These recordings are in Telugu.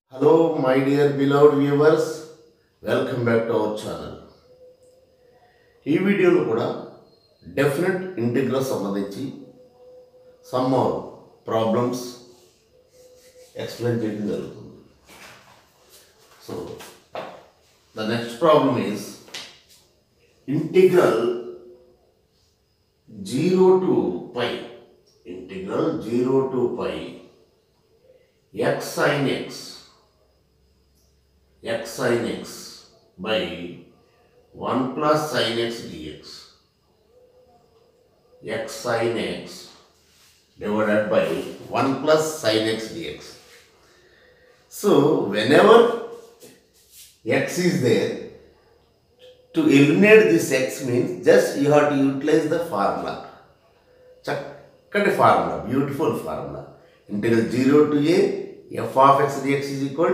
Hello, my dear beloved viewers. Welcome back to our channel. ఈ వీడియోలో కూడా డెఫినెట్ ఇంటిగ్రల్ సంబంధించి సమ్ ఆర్ ప్రాబ్లమ్స్ ఎక్స్ప్లెయిన్ చేయడం జరుగుతుంది. So the next problem is integral 0 to pi x sin x by 1 plus sin x dx. X sin x divided by 1 plus sin x dx. So whenever x is there, to eliminate this x means just you have to utilize the formula. Chakkati formula, beautiful formula. Integral 0 to a f of x dx is equal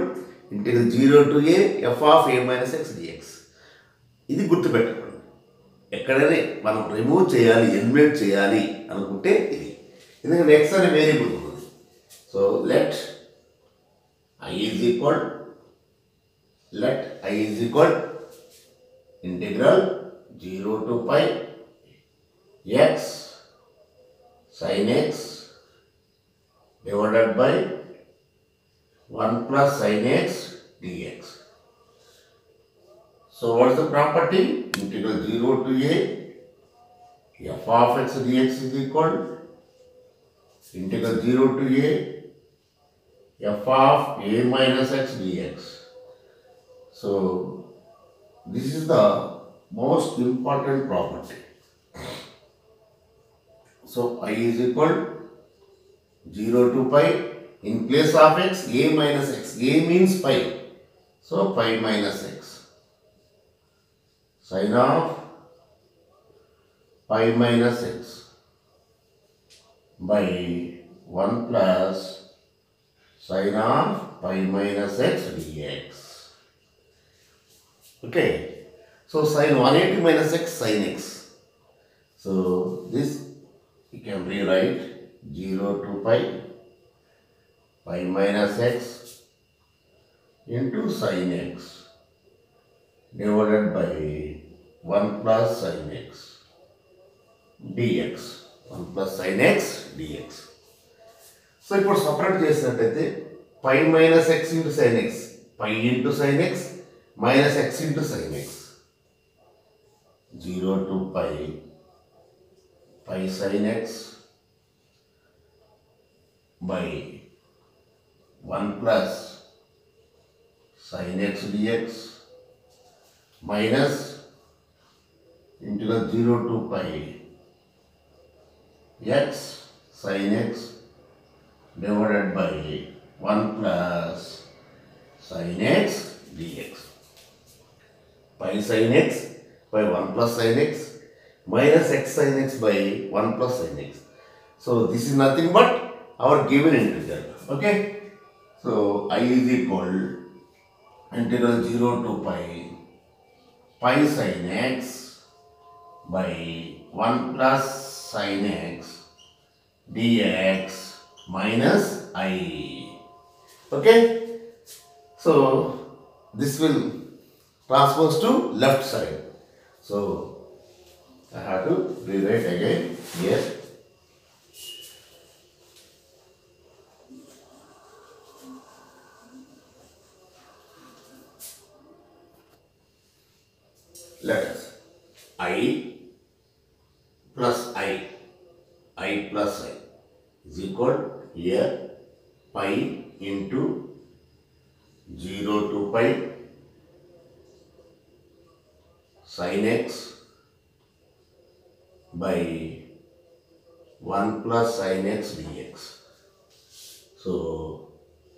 integral 0 to a f of a minus x dx. ఇది గుర్తుపెట్టుకోండి. ఎక్కడైనా మనం రిమూవ్ చేయాలి, ఎలిమినేట్ చేయాలి అనుకుంటే ఇది, ఎందుకంటే x అనే వేరియబుల్ ఉంది. So let i is equal integral 0 to pi x sin x divided by 1 plus sin x dx. So what is the property? Integral 0 to a f of x dx is equal integral 0 to a f of a minus x dx. So this is the most important property. So I is equal 0 to pi. In place of x, a minus x. A means pi. So pi minus x. Sin of pi minus x by 1 plus sin of pi minus x dx. Okay. So sin 180 minus x sin x. So this you can rewrite 0 to pi minus x into sin x divided by 1 plus sin x dx. 1 plus sin x dx. So ఇప్పుడు సపరేట్ చేసినట్లయితే pi minus x into sin x, pi into sin x minus x into sin x. 0 to pi sin x by 1 plus sin x dx minus integral 0 to pi x sin x divided by 1 plus sin x dx. Pi sin x by 1 plus sin x minus x sin x by 1 plus sin x. So this is nothing but our given integral. Okay. So I is equal integral 0 to pi sin x by 1 plus sin x dx minus I. Okay. So this will transpose to left side. So I have to rewrite again here. Let us I plus I is equal here pi into 0 to pi sin x by 1 plus sin x dx. So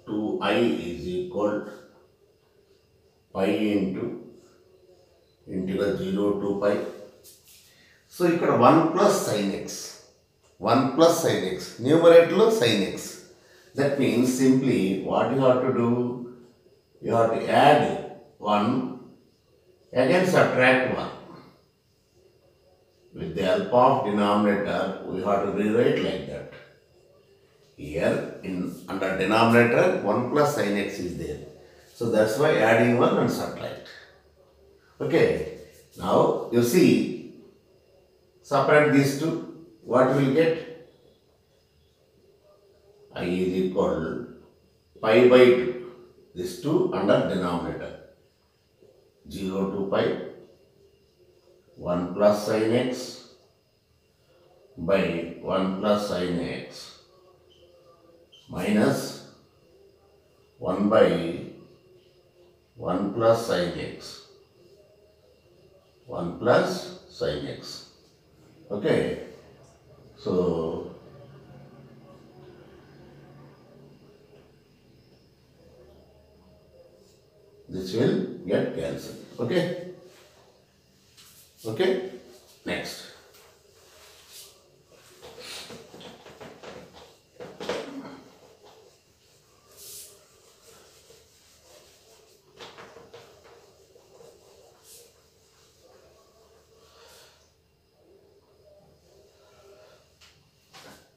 2i is equal pi into integral 0 to pi. So ఇక్కడ 1 plus sin x, numerator sin x. That means simply what you have to do, you have to add 1 again subtract 1. With the help of denominator we have to rewrite like that. Here in under denominator 1 plus sin x is there. So that's why adding 1 and subtract. Okay. Now you see, separate these two. What will get? I is equal pi by 2. This 2 under denominator. 0 to pi 1 plus sin x by 1 plus sin x minus 1 by 1 plus sin x. 1 plus sin x. Okay. So this will get cancelled. Okay. Okay. Next.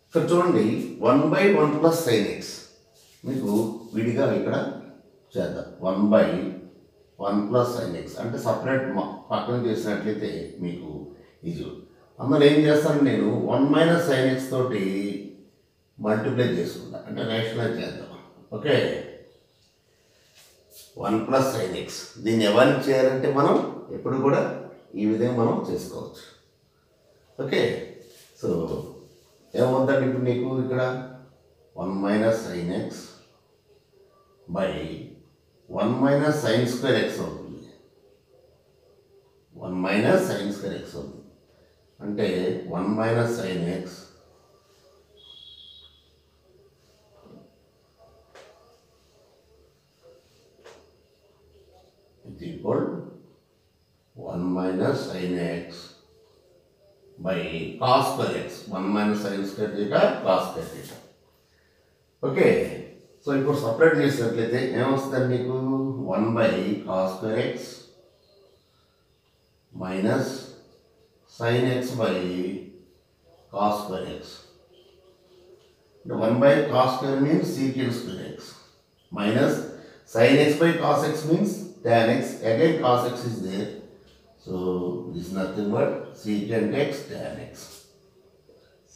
ఇక్కడ చూడండి 1 by 1 plus sin x మీకు విడిగా ఇక్కడ చేద్దాం 1 by 1 plus sin x అంటే సపరేట్ పక్కన చేసినట్లయితే మీకు ఇది అందులో ఏం చేస్తాను నేను 1 minus sin x తోటి మల్టిప్లై చేసుకుంటా అంటే రేషనలైజ్ చేద్దాం. ఓకే 1 plus sin x దీన్ని ఎవరికి చేయాలంటే మనం ఎప్పుడు కూడా ఈ విధంగా మనం చేసుకోవచ్చు. ఓకే సో ఏమవుతుందంటే ఇప్పుడు నీకు ఇక్కడ 1 minus sin x by 1 minus sin square x అవుతుంది. 1 minus sin square x అవుతుంది అంటే 1 minus sin x is equal 1 minus sin x by cos square x. 1 minus sin square theta cos square theta. Okay so ఇప్పుడు సపరేట్ చేసినట్లయితే ఏమొస్తుంది మీకు 1 by cos square x minus sin x by cos square x. 1 by cos square means secant square x minus sin x by cos x means tan x. Again cos x is there. So this is nothing but secant x tan x.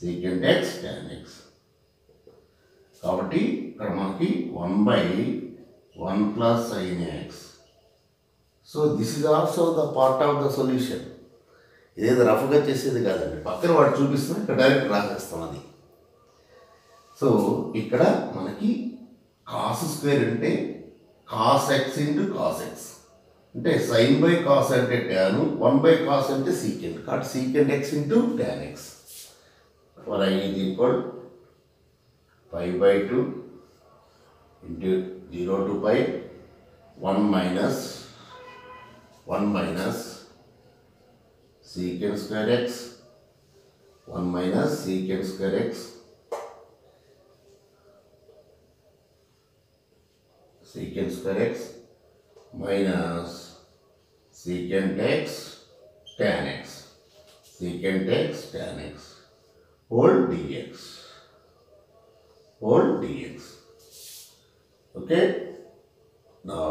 Secant x tan x. కాబట్టి ఇక్కడ మనకి 1 by 1 plus sin x. So this is also the part of the solution. ఇదేదో రఫ్గా చేసేది కాదండి, పక్కన వాడు చూపిస్తున్నా ఇక్కడ డైరెక్ట్ రాసేస్తాం అది. సో ఇక్కడ మనకి కాస్ స్క్వేర్ అంటే cos X into cos X అంటే సైన్ బై కాస్ అంటే ట్యాన్, 1 by cos అంటే సీకెంట్ కాబట్టి secant X into tan X for I is equal pi by 2 into 0 to pi 1 minus secant square x 1 minus secant square x secant square x minus secant x tan x secant x tan x whole dx. Okay. Now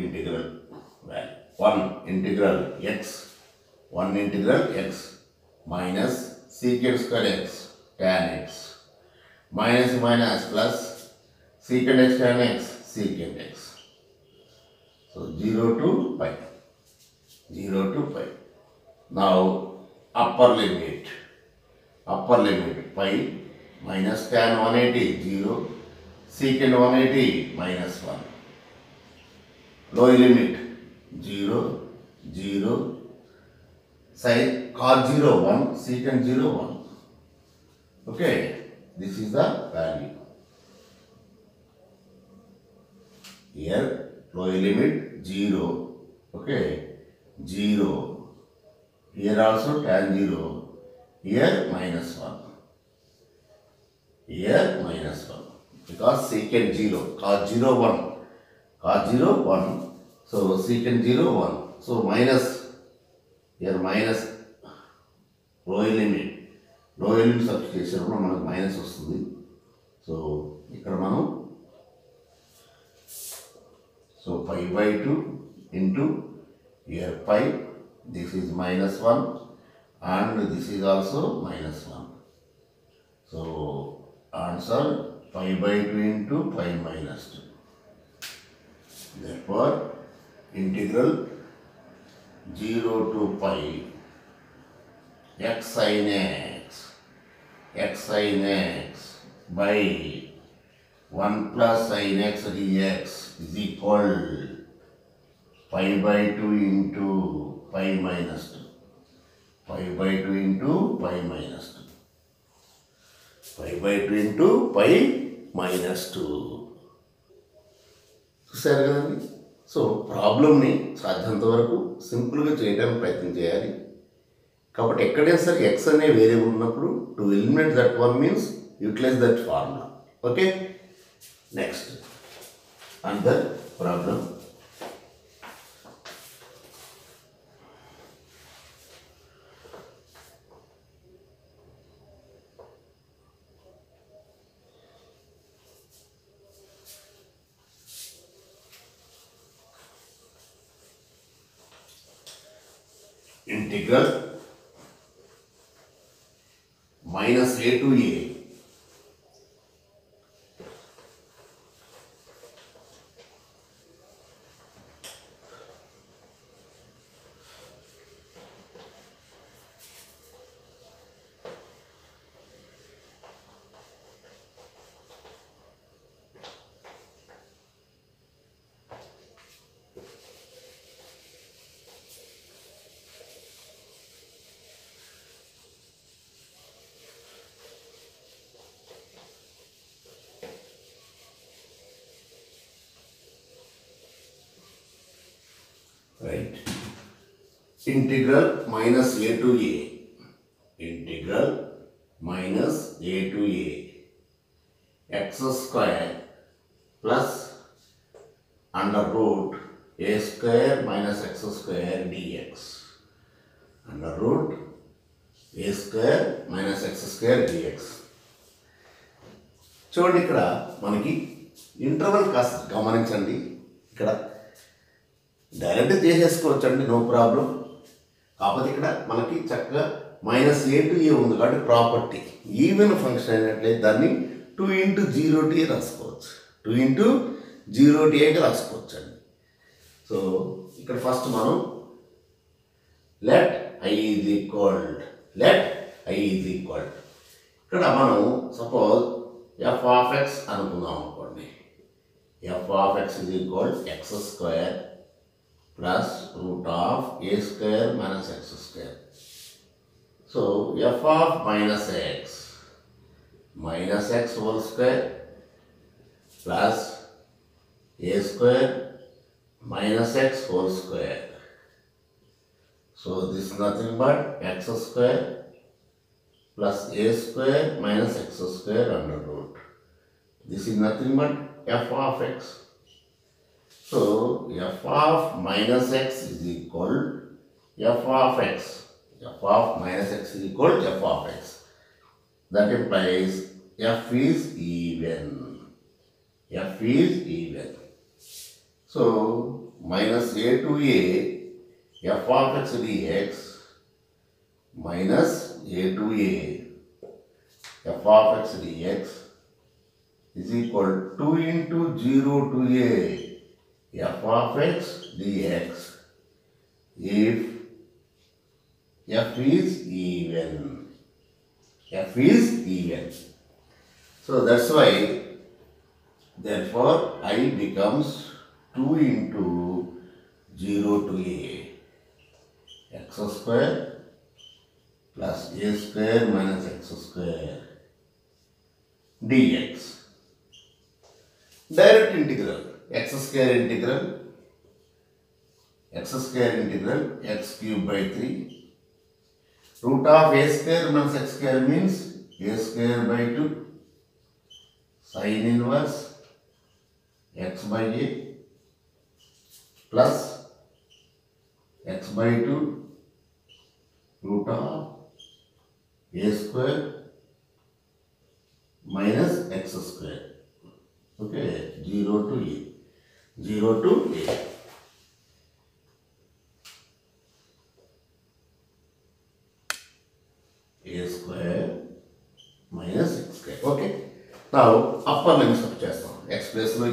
integral value 1 integral x minus secant square x tan x minus plus secant x tan x secant x. So 0 to pi. Now upper limit pi minus tan 180 0 secant 180 minus 1. Lower limit 0 sin cos 0 1 secant 0 1. Okay, this is the value. Here lower limit 0. Okay, 0. Here also tan 0. Here minus 1. Here minus 1 because secant 0 cos 0 1 so secant 0 1 so minus here minus lower limit లో ఎలిమెంట్ సబ్స్టిట్యూట్ చేసినప్పుడు మనకు మైనస్ వస్తుంది. సో ఇక్కడ మనం π/2 into here pi, this is -1 and this is also -1. So answer π/2 into π-2. Therefore integral 0 to pi x sin x by 1 plus sin x dx is equal π/2 into π-2. π/2 into π-2. π/2 into π-2. చూసారు కదండి. సో ప్రాబ్లమ్ని సాధ్యంత వరకు సింపుల్గా చేయడానికి ప్రయత్నం చేయాలి. కాబట్టి ఎక్కడైనా సరే ఎక్స్ అనే వేరియబుల్ ఉన్నప్పుడు to eliminate that one means utilise that formula. Okay, next another problem. Integral minus a to a right. Integral minus a to a. Integral minus a to a. X square plus under root a square minus x square dx. Under root a square minus x square dx. చూడండి, ఇక్కడ మనకి ఇంటర్వల్ కాస్త గమనించండి. ఇక్కడ డైరెక్ట్ చేసేసుకోవచ్చు అండి, నో ప్రాబ్లం. కాకపోతే ఇక్కడ మనకి చక్కగా -a to a ఉంది కాబట్టి ప్రాపర్టీ ఈవెన్ ఫంక్షన్ అయినట్లయితే దాన్ని 2 into 0 to a రాసుకోవచ్చు. 2 into 0 to a రాసుకోవచ్చు అండి. సో ఇక్కడ ఫస్ట్ మనం లెట్ i is equal ఇక్కడ మనం సపోజ్ f of x అనుకుందాం అనుకోండి. f of x is equal x square plus root of a square minus x square. So f of minus x whole square plus a square minus x whole square. So this is nothing but x square plus a square minus x square under root. This is nothing but f of x. So f of minus x is equal f of x. f of minus x is equal f of x. That implies f is even. So minus a to a f of x dx minus a to a f of x dx is equal 2 into 0 to a f of x dx if f is even. So that's why therefore I becomes 2 into 0 to a x square plus a square minus x square dx. Direct integral x square integral x cube by 3 root of a square minus x square means a square by 2 sin inverse x by a plus x by 2 root of a square minus x square. Okay, 0 to a. 0 to a. A square minus x square. Okay. Now, upper limit subtraction. X plus lo a.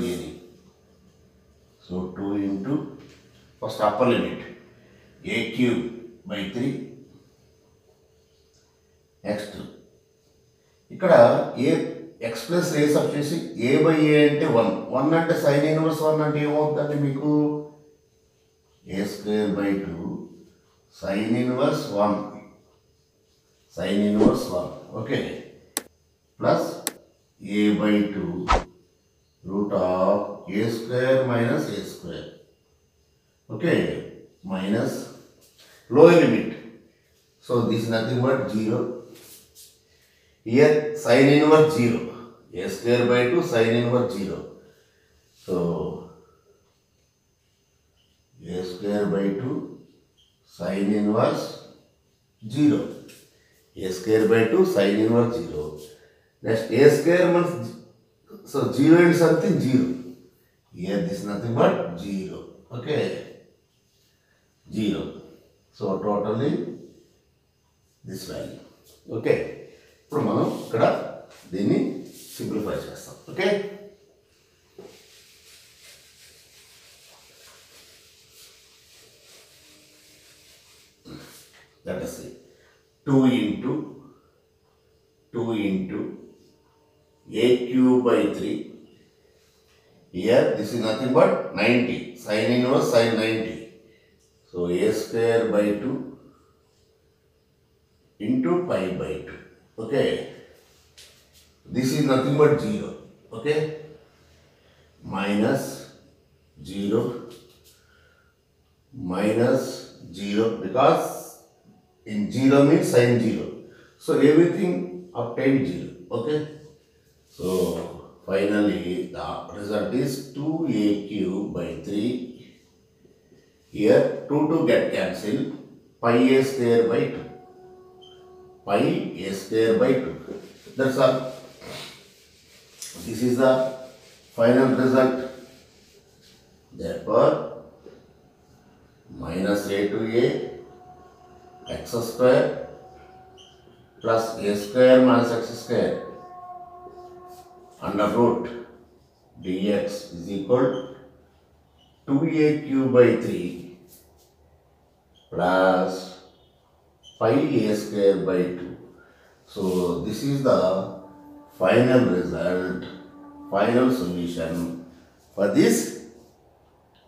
So, 2 into first upper limit. A cube by 3. Next. ఇక్కడ a x plus a సబ్చేసి a by a అంటే 1. 1 అంటే sin inverse 1 అంటే ఏమవుతుందండి మీకు a square by 2 sin inverse 1. Sin inverse 1. Okay. Plus a by 2 root of a square minus a square. Okay. Minus lower limit. So this is nothing but 0. Here sin inverse 0. A square by 2 sin inverse 0. So a square by 2 sin inverse 0. A square by 2 sin inverse 0. Next a square means, so 0 and something 0. Here this is nothing but 0. Okay. 0. So totally this value. Okay. ఇప్పుడు మనం ఇక్కడ దీన్ని సింప్లిఫై చేస్తాం. Okay. Let us see. 2 into a cube by 3. Here this is nothing but 90. Sin inverse sin 90. So a square by 2 into pi by 2. Okay. This is nothing but 0. Okay. Minus 0. Minus 0 because in 0 means sin 0. So everything obtained 0. Okay. So finally the result is 2a cube by 3. Here 2 get cancelled. Pi a square by 2. Pi a square by 2. That's all. This is the final result. Therefore, minus a to a x square plus a square minus x square under root dx is equal to 2a cube by 3 plus pi a square by 2. So this is the final result, final solution for this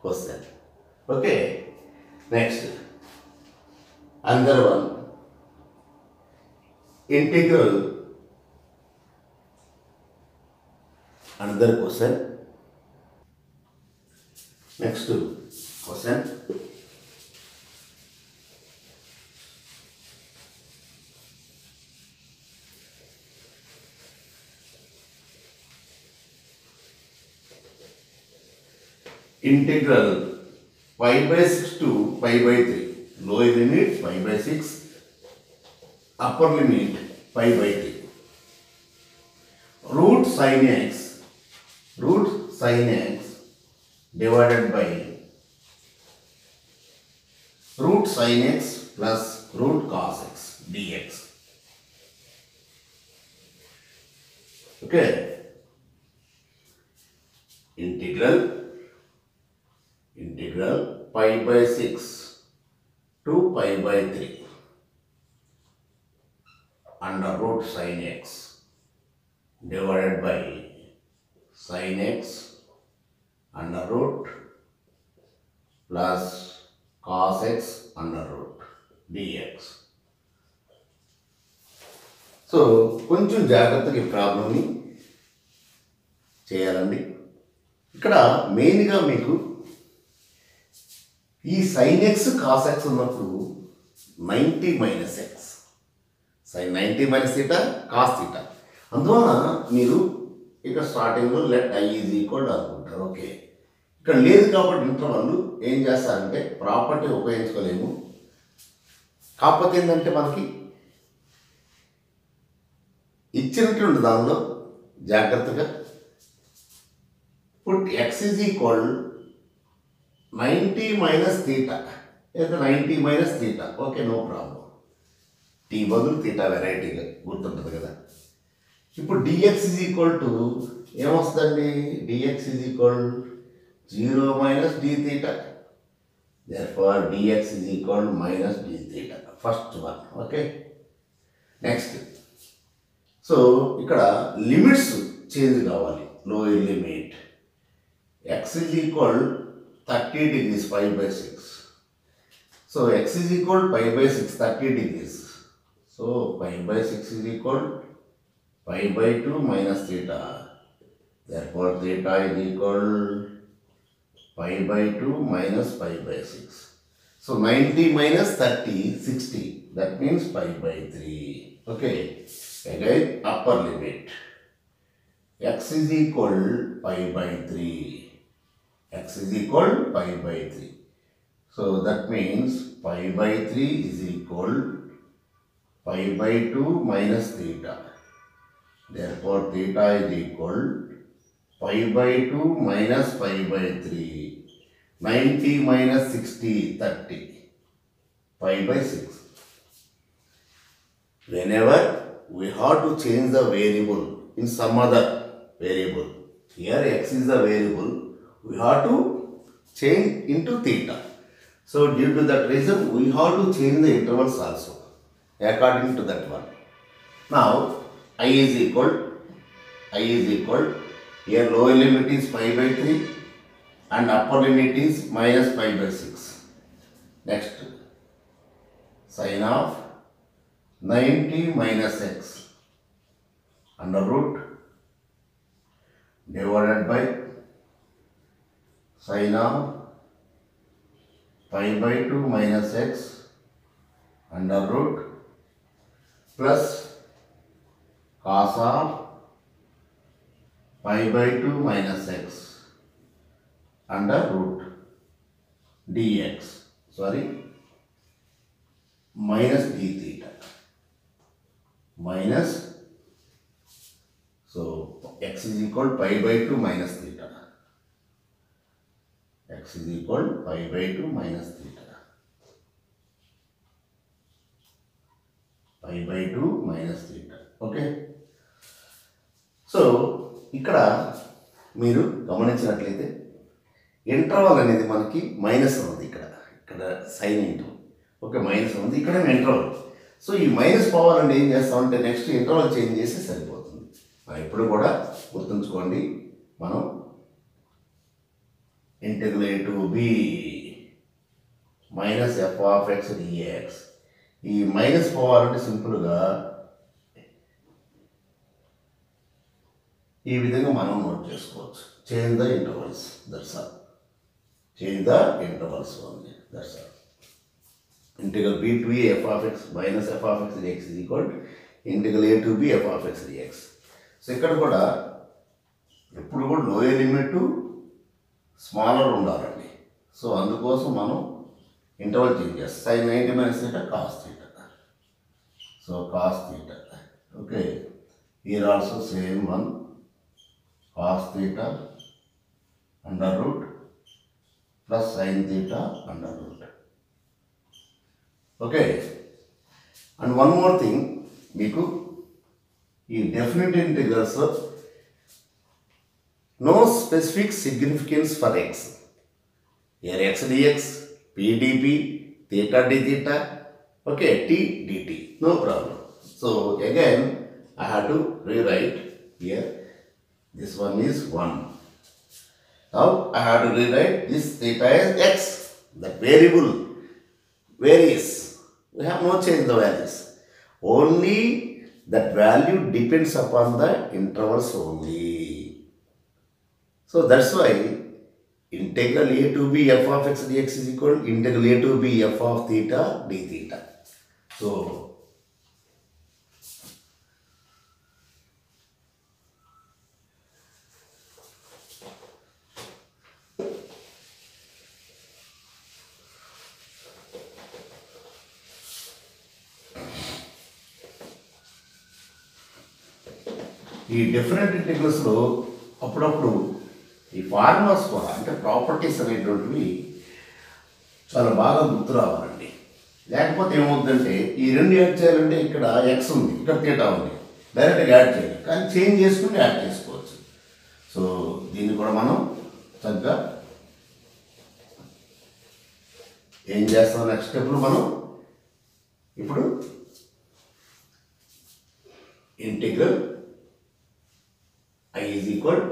question. Okay. Next, another one. Integral. Another question. Next question. Integral pi by 6 to pi by 3. Lower limit pi by 6. Upper limit pi by 3. Root sin x divided by root sin x plus root cos x dx. Okay. Integral pi by 6 to pi by 3 under root sin x divided by sin x under root plus cos x under root dx. So కొంచెం జాగ్రత్తగా ఈ ప్రాబ్లంని చేయాలండి. ఇక్కడ మెయిన్గా మీకు ఈ sin x cos x ఉన్నప్పుడు 90 minus x sin 90 minus theta cos theta. అందువలన మీరు ఇక్కడ స్టార్టింగ్లో లెట్ i ఈజ్ ఈక్వల్ అనుకుంటారు. ఓకే. ఇక్కడ లేదు కాబట్టి ఇంటర్వల్ ఏం చేస్తారంటే ప్రాపర్టీ ఉపయోగించుకోలేము. కాకపోతే ఏంటంటే మనకి ఇచ్చినటువంటి దానిలో జాగ్రత్తగా put x is equal 90 minus theta లేదా 90 minus theta. Okay, no problem. T బదులు తీటా వెరైటీగా గుర్తుంటుంది కదా. ఇప్పుడు dx ఈజ్ ఈక్వల్ టు ఏమొస్తుందండి? dx is equal 0 minus d theta. therefore dx is equal minus d theta. First one. Okay, next. So ఇక్కడ లిమిట్స్ చేంజ్ కావాలి. Lower limit x is equal 30 degrees, pi by 6. So x is equal pi by 6, 30 degrees. So pi by 6 is equal pi by 2 minus theta. Therefore theta is equal pi by 2 minus pi by 6. So 90 minus 30, 60. That means pi by 3. Okay. Again upper limit. X is equal pi by 3. X is equal pi by 3. So that means pi by 3 is equal pi by 2 minus theta. Therefore theta is equal pi by 2 minus pi by 3. 90 minus 60, 30. Pi by 6. Whenever we have to change the variable in some other variable, here x is the variable, we have to change into theta. So due to that reason, we have to change the intervals also according to that one. Now I is equal, here lower limit is pi by 3 and upper limit is minus pi by 6. Next, sin of 90 minus x under root divided by sin of pi by 2 minus x under root plus cos of pi by 2 minus x under root dx, sorry, minus d theta, minus, so x is equal pi by 2 minus theta. X is equal pi by 2 minus theta. Pi by 2 minus theta. Okay. So ఇక్కడ మీరు గమనించినట్లయితే ఇంటర్వల్ అనేది మనకి మైనస్ ఉంది. ఇక్కడ సైన్ ఇంటర్వల్. ఓకే, మైనస్ ఉంది, ఇక్కడ ఇంటర్వల్. సో ఈ మైనస్ పోవాలంటే ఏం చేస్తామంటే నెక్స్ట్ ఇంటర్వల్ చేంజ్ చేస్తే సరిపోతుంది. ఇప్పుడు కూడా గుర్తుంచుకోండి, మనం integral a to b minus f of x dx. ఈ మైనస్ పోవాలంటే సింపుల్గా ఈ విధంగా మనం నోట్ చేసుకోవచ్చు. Change the intervals, that's all. Change the intervals only, that's all. Integral b to a f of x minus f of x dx is equal integral a to b f of x dx. So ఇక్కడ కూడా ఎప్పుడు కూడా లోయర్ లిమిట్ స్మాలర్ ఉండాలండి. సో అందుకోసం మనం ఇంటర్వల్ చేంజ్ చేస్తాం. sin 90 minus theta cos theta. So cos theta. Okay, here also same one, cos theta under root plus sin theta under root. Okay, and one more thing, మీకు ఈ definite integrals no specific significance for x. Here x dx, p dp, theta d theta, okay, t dt, no problem. So again I have to rewrite here. This one is 1. Now I have to rewrite this theta as x. The variable varies. We have no change the values. Only that value depends upon the intervals only. So that's why integral a to b f of x dx is equal to integral a to b f of theta d theta. So ఈ డిఫరెంట్ ఇంటిగ్రల్స్లో అప్పుడప్పుడు ఈ ఫార్ములాస్ కూడా అంటే ప్రాపర్టీస్ అనేటువంటివి చాలా బాగా గుర్తు రావాలండి. లేకపోతే ఏమవుతుందంటే ఈ రెండు యాడ్ చేయాలంటే ఇక్కడ ఎక్స్ ఉంది, ఇక్కడ తీటా ఉంది, డైరెక్ట్గా యాడ్ చేయాలి, కానీ చేంజ్ చేసుకుని యాడ్ చేసుకోవచ్చు. సో దీన్ని కూడా మనం చక్కగా ఏం చేస్తాం నెక్స్ట్ స్టెప్లో మనం ఇప్పుడు ఇంటిగ్రల్ ఐ ఈజ్ ఈక్వల్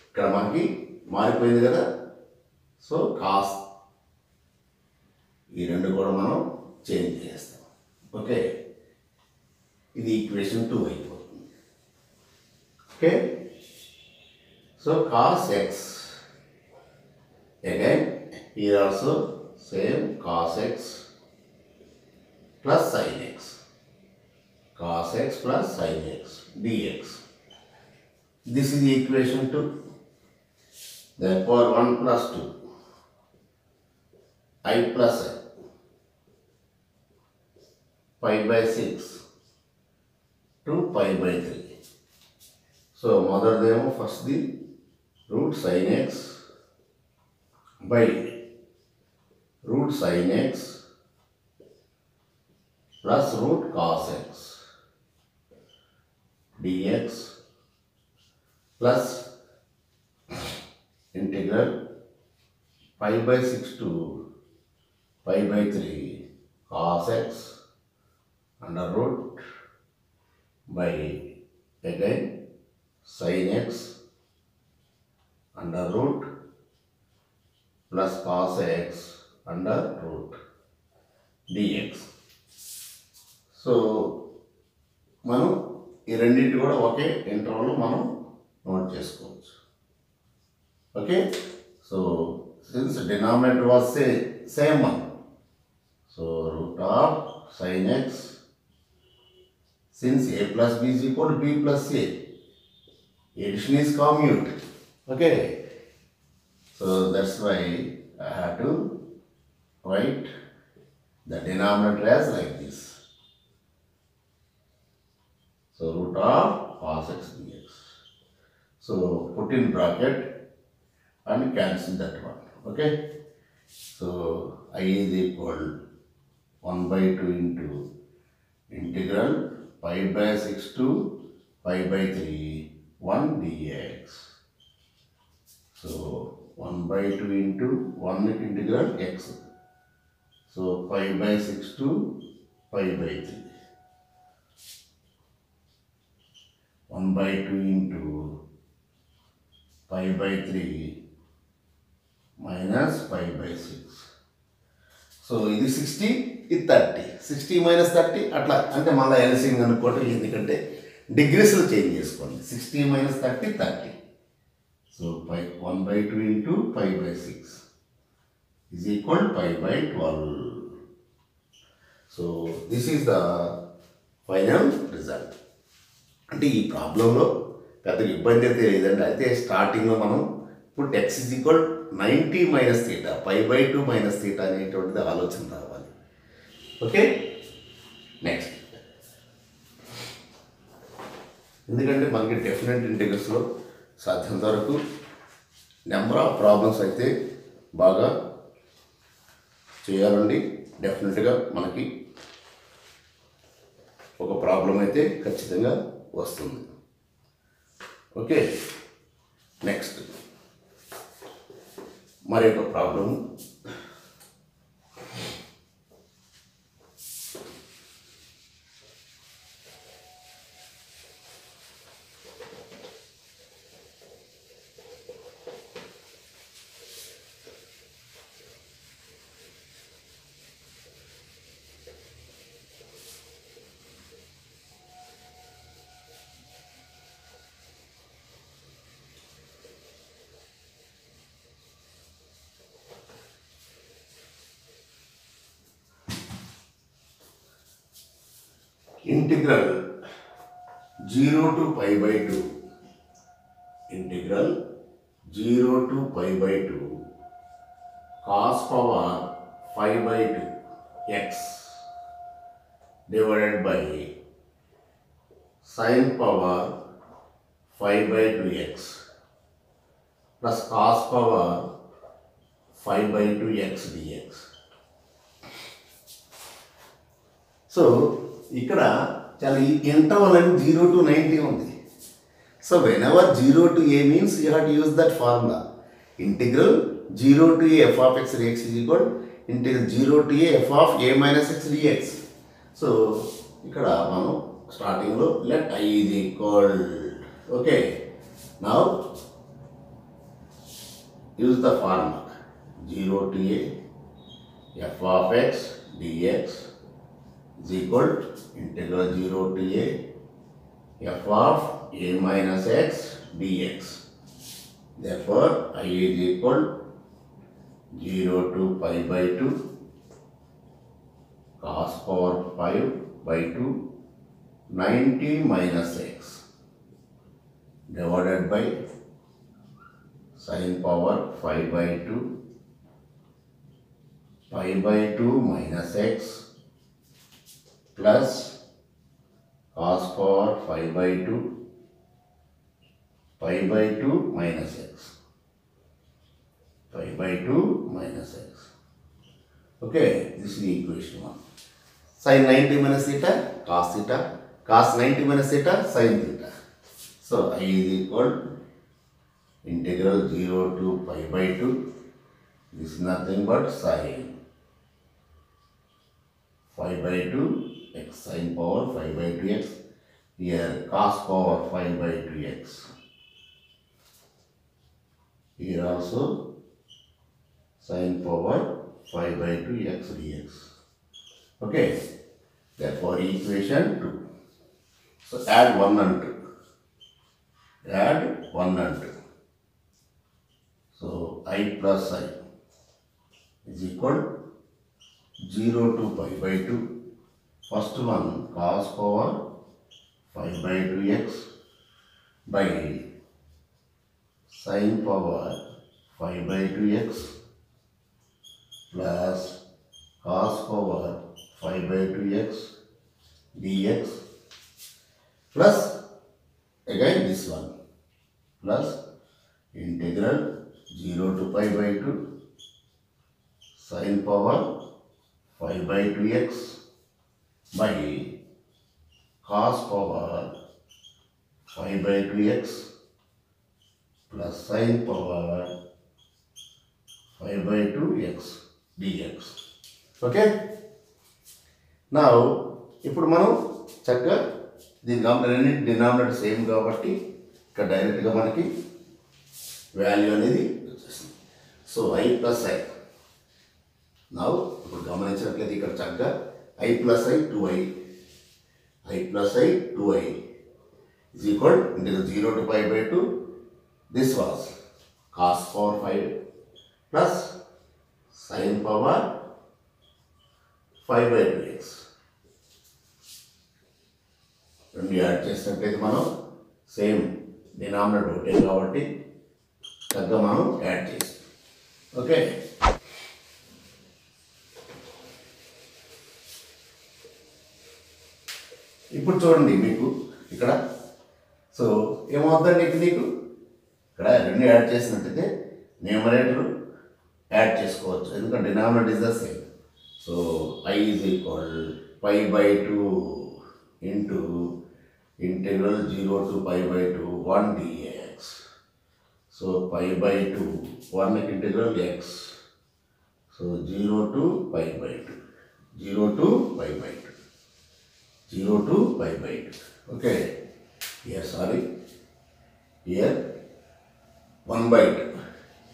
ఇక్కడ మనకి మారిపోయింది కదా. సో కాస్ ఈ రెండు కూడా మనం చేంజ్ చేస్తాం. ఓకే, ఇది ఈక్వేషన్ 2 అయిపోతుంది. Okay, so cos X again here also same cos x plus sin x, cos x plus sin x dx. This is the equation 2. Therefore 1 plus 2 I plus I pi by 6 to pi by 3. So mother demo first the root sin x by root sin x plus root cos x dx plus integral pi by 6 to pi by 3 cos x under root by again sin x under root plus cos x under root dx. So మనం ఈ రెండింటి కూడా ఒకే ఇంటర్వల్లో మనం నోట్ చేసుకోవచ్చు. Okay, so since denominator was same one, so root of sin x, since a plus b is equal to b plus a, addition is commute. Okay, so that's why I have to write the denominator as like this. So root of cos x dx. So put in bracket and cancel that one. Okay, so I is equal 1 by 2 into integral pi by 6 to pi by 3 1 dx. So 1 by 2 into 1 integral x. So pi by 6 to pi by 3. 1 by 2 into pi by 3 minus pi by 6. So ఇది 60, ఇది 30. 60 minus 30 అట్లా అంటే మళ్ళీ ఎల్సిఎం అనుకోవటం, ఎందుకంటే డిగ్రీస్లో చేంజ్ చేసుకోండి. 60 minus 30 30. So 1 by 2 into pi by 6 is equal to pi by 12. So this is the final result. అంటే ఈ ప్రాబ్లంలో పెద్దగా ఇబ్బంది అయితే లేదండి. అయితే స్టార్టింగ్లో మనం ఇప్పుడు x is equal 90 minus theta, pi by 2 minus theta అనేటువంటిది ఆలోచన రావాలి. ఓకే, నెక్స్ట్ ఎందుకంటే మనకి డెఫినెట్ ఇంటిగ్రల్స్లో సాధ్యంత వరకు నెంబర్ ఆఫ్ ప్రాబ్లమ్స్ అయితే బాగా చేయాలండి. డెఫినెట్గా మనకి ఒక ప్రాబ్లం అయితే ఖచ్చితంగా వస్తుంది. ఓకే, నెక్స్ట్ మరి ఒక problem integral 0 to pi by 2, integral 0 to pi by 2 cos power 5 by 2 x divided by sin power 5 by 2x plus cos power 5 by 2x dx. So ఇక్కడ చాలా ఈ ఇంటర్వల్ అని 0 to 90 ఉంది. So whenever 0 to a means you have to use that formula. Integral 0 to a f of x dx is equal integral 0 to a f of a minus x dx. So ఇక్కడ మనం స్టార్టింగ్లో let I is equal. Okay, now use the formula 0 to a f of x dx is equal integral 0 to a f of a minus x dx. Therefore, I is equal 0 to pi by 2 cos power 5 by 2 90 minus x divided by sin power 5 by 2 pi by 2 minus x plus cos power 5 by 2 pi by 2 minus x. Pi by 2 minus x. Okay, this is the equation 1. Sin 90 minus theta, cos 90 minus theta, sin theta. So, I is equal integral 0 to pi by 2. This is nothing but sin 5 by 2 x sin power 5 by 2x. Here cos power 5 by 2x. Here also sin power 5 by 2x dx. Okay, therefore equation 2. So add 1 and 2. Add 1 and 2. So I plus I is equal 0 to pi by 2. First one cos power 5 by 2x by sin power 5 by 2x plus cos power 5 by 2x dx plus again this one plus integral 0 to pi by 2 sin power 5 by 2x by cos power 5 by 2x plus sin power 5 by 2x dx. Okay, now ఇప్పుడు మనం చక్కగా దీని డినామినేటర్ సేమ్ కాబట్టి ఇక్కడ డైరెక్ట్గా మనకి వాల్యూ అనేది వచ్చేసింది. So I plus I. నా ఇప్పుడు గమనించినట్లయితే ఇక్కడ చక్కగా I plus I 2i. I plus I 2i is equal integral 0 to pi by 2. This was cos power 5 plus sin power 5 by 2x. రెండు యాడ్ చేసినట్లయితే మనం సేమ్ డినామినేటర్ ఒకటే కాబట్టి చక్కగా మనం యాడ్ చేస్తాం. ఓకే, ఇప్పుడు చూడండి మీకు ఇక్కడ సో ఏమవుతుందండి నీకు ఇక్కడ రెండు యాడ్ చేసినట్టయితే న్యూమరేటర్ యాడ్ చేసుకోవచ్చు ఎందుకంటే denominator is the same. So I is equal pi by 2 into integral 0 to pi by 2 1 dx. So pi by 2 1 integral x. So 0 to pi by 2 0 to pi by 2 0 to pi by 2. Okay, here sorry, here 1 by 2,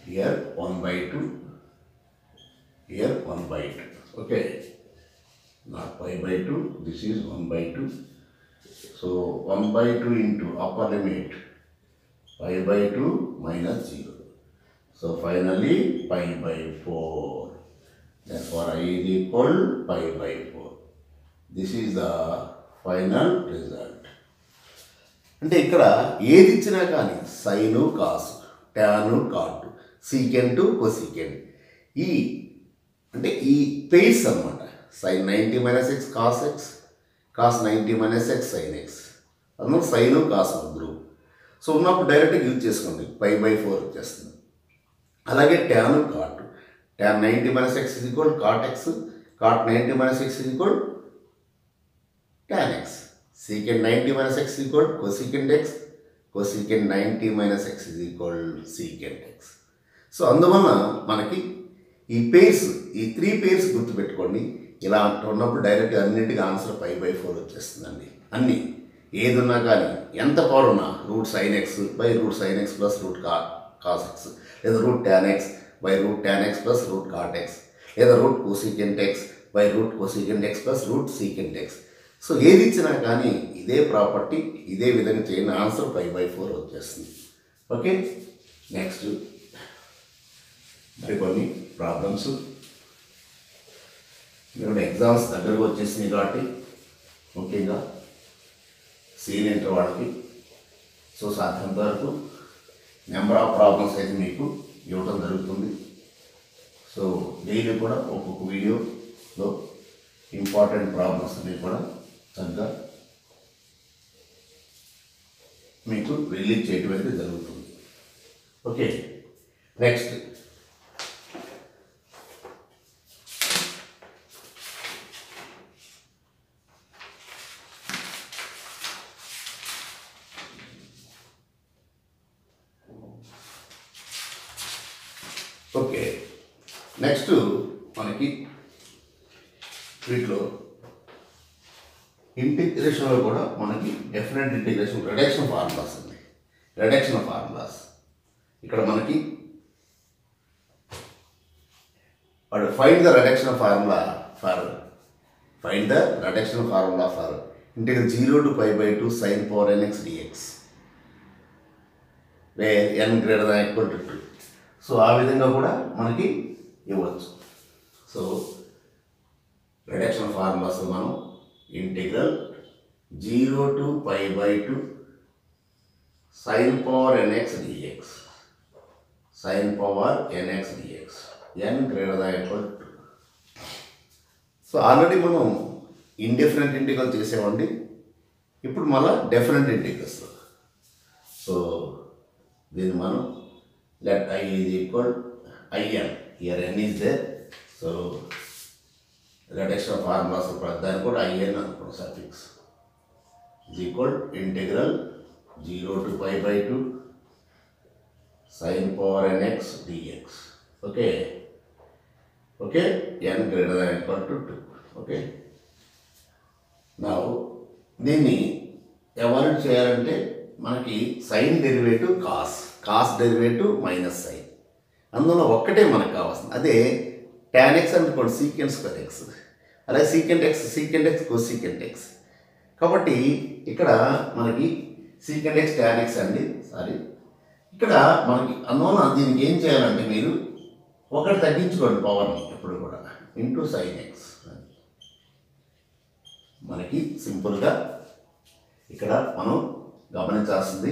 here 1 by 2, here 1 by 2. Okay, not pi by 2, this is 1 by 2. So 1 by 2 into upper limit pi by 2 minus 0. So finally pi by 4. Therefore I is equal pi by 4. This is the final result. అంటే ఇక్కడ ఏది ఇచ్చినా కానీ సైను కాసు టాను కాటు సీకెంటు కొసీకెంట్ ఈ అంటే ఈ పెయిర్స్ అన్నమాట. Sine 90 minus x cos 90 minus x sine x అందులో సైను కాసు గ్రూప్. సో ఉన్నప్పుడు డైరెక్ట్గా యూజ్ చేసుకోండి, π/4 వచ్చేస్తుంది. అలాగే tan cot, tan 90 minus x is equal cot x, cot 90 minus x is equal tan x, secant 90 minus x is equal cosecant x, cosecant 90 minus x is equal secant x. So అందువల్ల మనకి ఈ పేర్స్, ఈ 3 పేర్స్ గుర్తుపెట్టుకోండి. ఇలా ఉన్నప్పుడు డైరెక్ట్గా అన్నింటికి ఆన్సర్ π/4 వచ్చేస్తుందండి. అన్నీ ఏది ఉన్నా కానీ ఎంత పవర్ ఉన్నా √sin x / √sin x plus √cos x, లేదా √tan x / √tan x plus √cot x, లేదా √cosecant x / √cosecant x plus √secant x. So ఏది ఇచ్చినా కానీ ఇదే ప్రాపర్టీ, ఇదే విధంగా చేయండి, ఆన్సర్ π/4 వచ్చేస్తుంది. ఓకే, నెక్స్ట్ మరికొన్ని ప్రాబ్లమ్స్. ఇక్కడ ఎగ్జామ్స్ దగ్గరకు వచ్చేసినాయి కాబట్టి ముఖ్యంగా సీనియర్ ఇంటర్ వాళ్ళకి సో సాధ్యంత వరకు నెంబర్ ఆఫ్ ప్రాబ్లమ్స్ అయితే మీకు ఇవ్వడం జరుగుతుంది. సో డైలీ కూడా ఒక్కొక్క వీడియోలో ఇంపార్టెంట్ ప్రాబ్లమ్స్ అన్నీ కూడా చక్కగా మీకు రిలీజ్ చేయడం అయితే జరుగుతుంది. ఓకే, నెక్స్ట్ నెక్స్ట్ మనకి వీటిలో ఇంటిగ్రేషన్లో కూడా మనకి డెఫినెట్ ఇంటిగ్రేషన్ రిడక్షన్ ఫార్ములాస్ ఉంది. రిడక్షన్ ఫార్ములాస్ ఇక్కడ మనకి find the reduction formula for integral 0 to π/2 sin power nx dx where n greater than or equal to 2. So ఆ విధంగా కూడా మనకి ఇవ్వచ్చు. సో రిడక్షన్ ఫార్ములాస్ మనం integral 0 to π/2 sin power nx dx n greater than or equal to 2. So already మనం ఇండిఫరెంట్ ఇంటిగ్రల్ చేసామండి. ఇప్పుడు మళ్ళీ డెఫినెట్ ఇంటిగ్రల్స్. సో దీన్ని మనం let I is equal in, here n is there. So reduction formulas దాన్ని కూడా in అనుకోండి, suffix is equal integral 0 to π/2 sin power nx dx. Okay, n greater than or equal to 2. Okay, now దీన్ని ఎవాల్యుయేట్ చేయాలంటే మనకి sine derivative cos derivative minus sine, అందులో ఒక్కటే మనకు కావాల్సింది. అదే tan x అనుకోండి సీకెంట్ స్క్వేర్ x, అలాగే సీకెంట్ x కోసీకెంట్ x. కాబట్టి ఇక్కడ మనకి సీకెంట్ x tan x అండి, ఇక్కడ మనకి అందువల్ల దీనికి ఏం చేయాలంటే మీరు ఒకటి తగ్గించుకోండి పవర్ని ఎప్పుడు కూడా ఇంటూ సైన్ x. మనకి సింపుల్గా ఇక్కడ మనం గమనించాల్సింది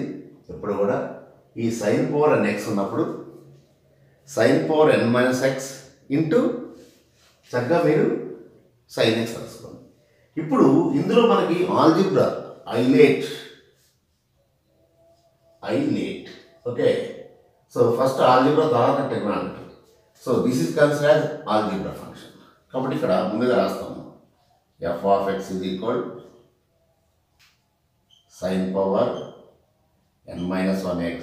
ఎప్పుడు కూడా ఈ sin power nx ఉన్నప్పుడు sin power n minus x into చక్కగా మీరు sin x రాసుకోండి. ఇప్పుడు ఇందులో మనకి algebra ILATE. Okay, so first algebra తర్వాత trigonometry. So this is considered algebra function. కాబట్టి ఇక్కడ ముందుగా రాస్తాము f of x is equal sin power n minus 1x.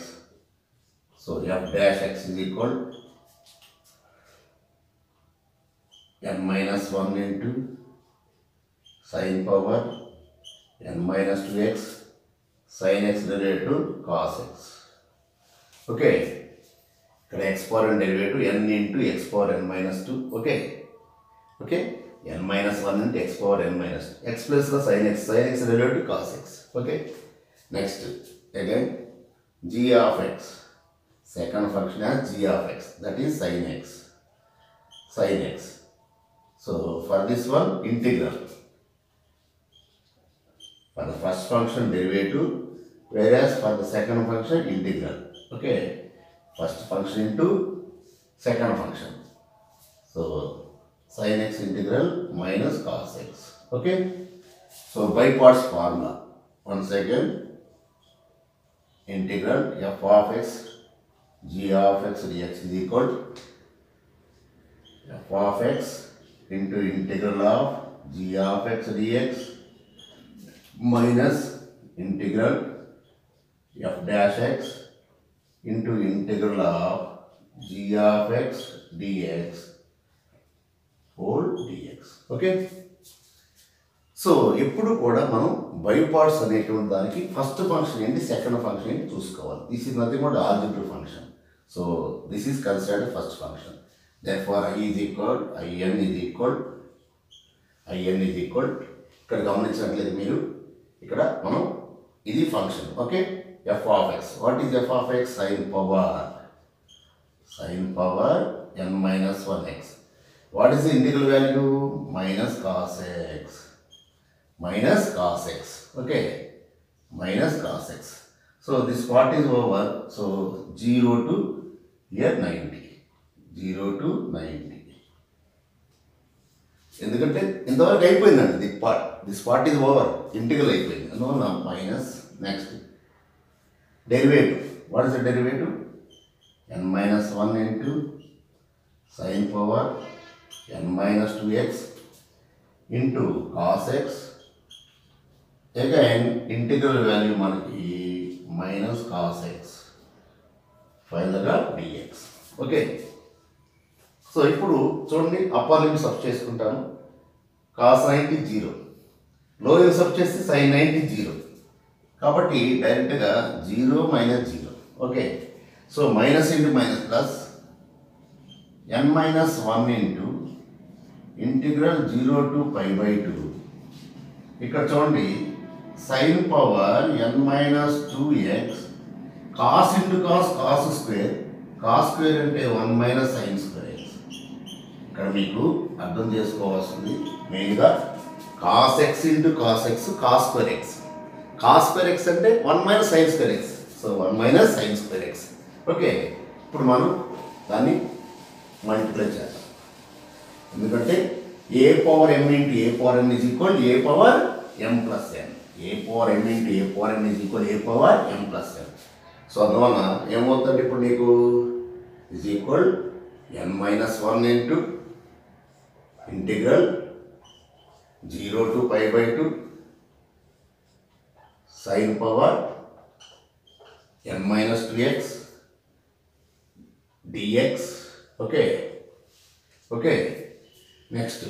So f dash x is equal n minus 1 into sin power n minus 2x sin x derivative cos x. Okay, ఇక్కడ x power n derivative n into x power n minus 2. Okay, n minus 1 into x power n minus 2. X plus the sin x derivative cos x. Okay, next again g of x, second function as g of x, that is sin x. So for this one integral, for the first function derivative, whereas for the second function integral. Okay, first function into second function. So sin x integral minus cos x. Okay, so by parts formula once again. integral f of x g of x dx is equal to f of x into integral of g of x dx minus integral f dash x into integral of g of x dx whole dx. Okay, so ఎప్పుడు కూడా మనం బై పార్ట్స్ అనేటువంటి దానికి ఫస్ట్ ఫంక్షన్ ఏంటి, సెకండ్ ఫంక్షన్ ఏంటి చూసుకోవాలి. This is nothing but algebra function. So this is considered first function. therefore I is equal in is equal ఇక్కడ గమనించినట్లయితే మీరు ఇక్కడ మనం ఇది function. Okay, f of x. what is f of x? sin power n minus 1x. what is the integral value? minus cos x. Okay, minus cos x. so this part is over. so 0 to here 90. 0 to 90. ఎందుకంటే ఇంతవరకు అయిపోయిందండి this part is over, integral అయిపోయింది. అందువల్ల minus next derivative. What is the derivative? n minus 1 into sin power n minus 2x into cos x. Again integral value మనకి మైనస్ cos x ఫైనల్గా dx. ఓకే, సో ఇప్పుడు చూడండి, అప్పర్ లిమిట్ సబ్ చేసుకుంటాను. cos 90 0, లోయర్ లిమిట్ సబ్ చేస్తే sin 90 0. కాబట్టి డైరెక్ట్గా 0 minus 0. Okay, so minus into minus plus n minus 1 into integral 0 to π/2. ఇక్కడ చూడండి, sin power n minus 2x cos into cos square. cos square అంటే 1 మైనస్ sin స్క్వేర్ x. ఇక్కడ మీకు అర్థం చేసుకోవాల్సింది మెయిన్గా cos x into cos x cos square x. cos square x అంటే 1 minus sin square x. So 1 minus sin square x. Okay, ఇప్పుడు మనం దాన్ని మల్టిప్లై చేద్దాం. ఎందుకంటే a power m into a power n is equal a power m plus n. a power m into a power n is equal a power m plus n. So అందువల్ల ఏమవుతుందంటే ఇప్పుడు నీకు is equal n minus 1 into integral 0 to π/2 sin power n minus 2x dx. okay, next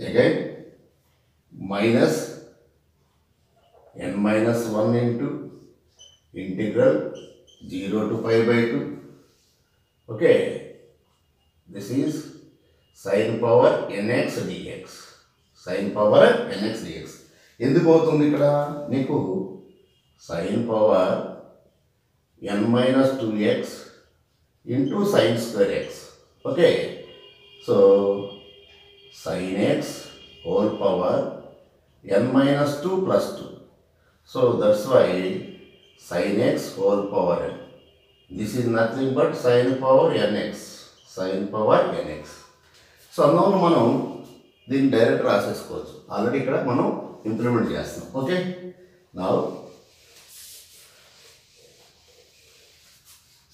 again minus n minus 1 into integral 0 to π/2. okay, this is sin power nx dx. sin power nx dx ఎందుకు అవుతుంది ఇక్కడ నీకు sin power n minus 2x into sin square x. okay, so sin x whole power n minus 2 plus 2. so that's why sin x whole power n. this is nothing but sin power nx. So అందువల్ల మనం దీన్ని డైరెక్ట్ రాసేసుకోవచ్చు. ఆల్రెడీ ఇక్కడ మనం ఇంప్లిమెంట్ చేస్తాం. Okay, now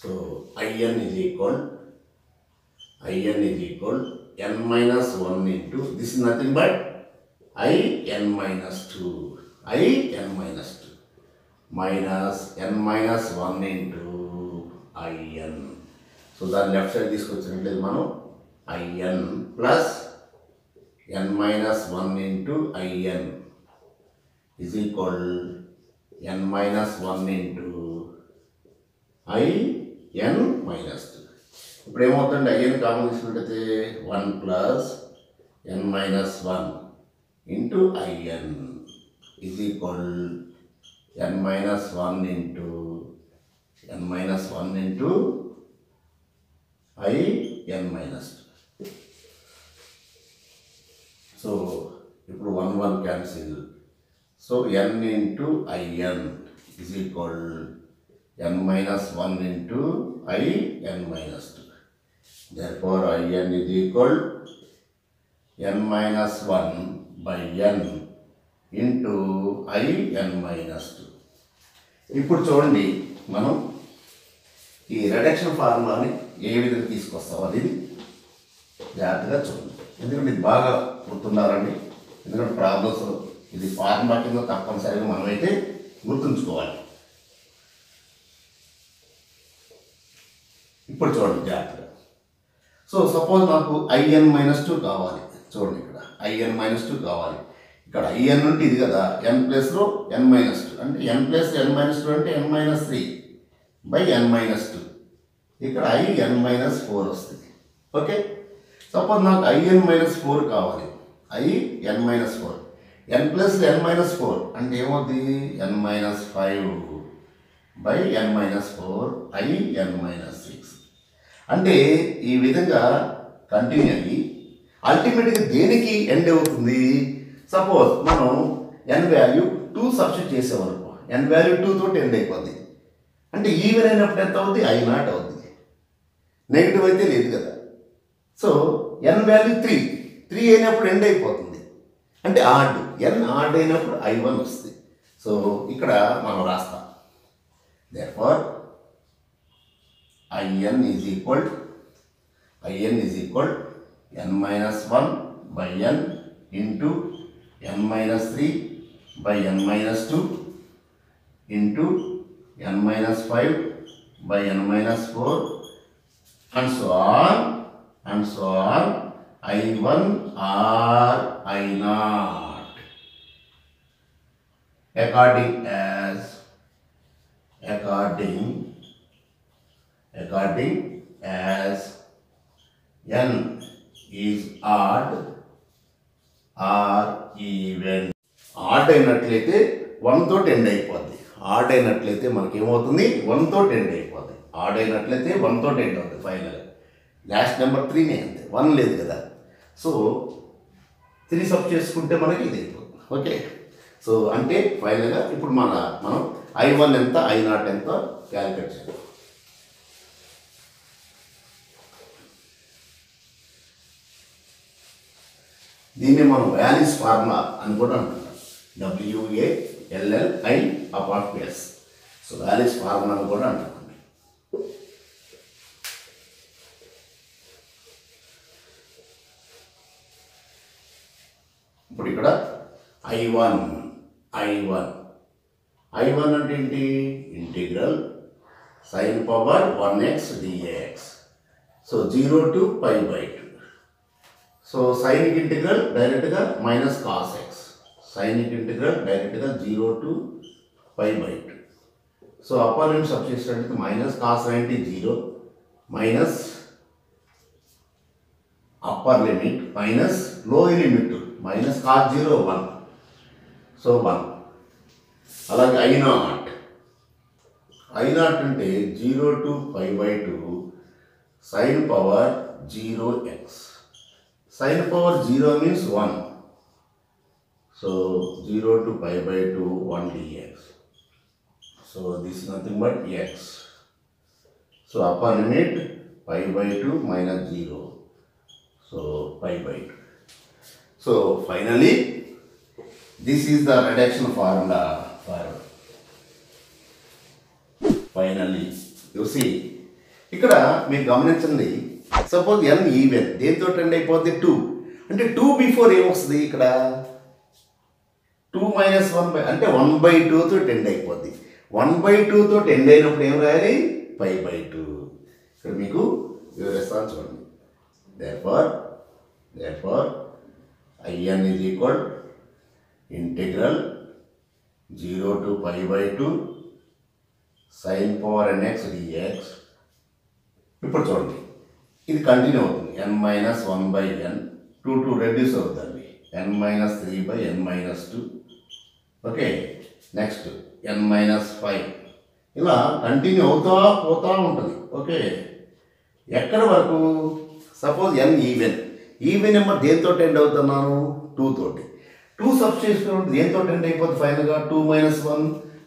so in is equal n minus 1 into, this is nothing but in minus 2 minus n minus 1 into in. So దాని లెఫ్ట్ సైడ్ తీసుకొచ్చినట్లయితే మనం in plus n minus 1 into in is equal n minus 1 into in minus 2. ఇప్పుడు ఏమవుతుంది, in కామన్ తీసుకుంటే 1 plus n minus 1 into in is equal n minus 1 into in minus 2. So ఇప్పుడు 1 1 cancel. So n into in is equal n minus 1 into in minus 2. therefore in is equal n minus 1 by n into in minus 2. ఇప్పుడు చూడండి, మనం ఈ రిడక్షన్ ఫార్ములాని ఏ విధంగా తీసుకొస్తాం అనేది జాగ్రత్తగా చూడండి. ఎందుకంటే ఇది బాగా గుర్తుండాలండి. ఎందుకంటే ప్రాబ్లమ్స్ ఇది ఫార్ములా కింద తప్పనిసరిగా మనమైతే గుర్తుంచుకోవాలి. ఇప్పుడు చూడండి జాగ్రత్తగా. సో సపోజ్ నాకు IN-2 కావాలి. చూడండి ఇక్కడ IN-2 కావాలి. ఇక్కడ IN అంటే ఇది కదా, n ప్లస్లో n-2 అంటే n ప్లస్ n-2 అంటే n-3 బై n-2. ఇక్కడ IN-4 వస్తుంది. ఓకే, సపోజ్ నాకు IN-4 కావాలి. IN-4 n ప్లస్ n-4 అంటే ఏమవుతుంది, n-5 బై n-4 IN-6. అంటే ఈ విధంగా కంటిన్యూ అయ్యి అల్టిమేట్గా దేనికి ఎండ్ అవుతుంది. సపోజ్ మనం n వాల్యూ 2 సబ్స్టిట్యూట్ చేసేవరకు n వాల్యూ 2 తోటి ఎండ్ అయిపోద్ది. అంటే ఈవెన్ అయినప్పుడు ఎంత అవుతుంది, I0 అవుతుంది. నెగిటివ్ అయితే లేదు కదా. సో n వాల్యూ 3 అయినప్పుడు ఎండ్ అయిపోతుంది. అంటే ఆడ్ n ఆడ్ అయినప్పుడు I1 వస్తుంది. సో ఇక్కడ మనం రాస్తాం. Therefore IN is equal n-1 by n into n-3 by n-2 into n-5 by n-4 and so on I1 or I0 according as n is odd or even. Odd అయినట్లయితే 1 తోటి ఎండ్ అయిపోద్ది. ఆడ్ అయినట్లయితే మనకి ఏమవుతుంది, 1 తోటి ఎండ్ అయిపోద్ది. ఆడ్ అయినట్లయితే 1 తోటి ఎండ్ అవుతుంది. ఫైనల్ లాస్ట్ నెంబర్ 3నే అంతే, 1 లేదు కదా. సో 3 సబ్ చేసుకుంటే మనకి ఇది అయిపోతుంది. ఓకే, సో అంటే ఫైనల్గా ఇప్పుడు మనం I1 ఎంత I0 ఎంత క్యాలిక్యులేట్ చేయాలి. దీన్ని మనం వ్యాలీస్ ఫార్ములా అని కూడా అంటున్నాం. WALLI/S. సో వ్యాలీస్ ఫార్ములా అని కూడా అంటున్నాం. ఇప్పుడు ఇక్కడ I1 అంటే ఏంటి, integral sin power 1x dx. So 0 to π/2. So sine x integral డైరెక్ట్గా minus cos x. Sine x integral డైరెక్ట్గా 0 to π/2. So upper limit sub చేసినట్లయితే minus cos 90 0 minus upper limit minus lower limit minus cos 0 1. So 1. అలాగే I0 అంటే 0 to π/2 sine power 0x. sin power 0 means 1. So 0 to π/2 1 dx. So this is nothing but x. So upper limit π/2 minus 0. So π/2. So finally this is the reduction formula for finally. You see ఇక్కడ మీరు గమనించండి. సపోజ్ n ఈవెన్ దేంతో ఎండ్ అయిపోద్ది 2 అంటే 2 బిఫోర్ ఏమొస్తుంది ఇక్కడ 2 మైనస్ 1 అంటే 1/2 తోటి ఎండ్ అయిపోద్ది. 1/2 తోటి ఎండ్ అయినప్పుడు ఏం రాయాలి, π/2. ఇక్కడ మీకు వివరిస్తాను చూడండి. therefore IN is equal integral 0 to π/2 sin power nx dx. ఇప్పుడు చూడండి ఇది కంటిన్యూ అవుతుంది. n-1/n 2 రెడ్యూస్ అవుతుంది. n-3/n-2. ఓకే, నెక్స్ట్ n-5 ఇలా కంటిన్యూ పోతూ ఉంటుంది. ఓకే, ఎక్కడ వరకు సపోజ్ n ఈవెన్ నెంబర్ దేంతో ఎండ్ అవుతున్నాను 2 తోటి. 2 సబ్స్టిట్యూషన్ దేంతో ఎండ్ అయిపోద్ది ఫైనల్గా 2 - 1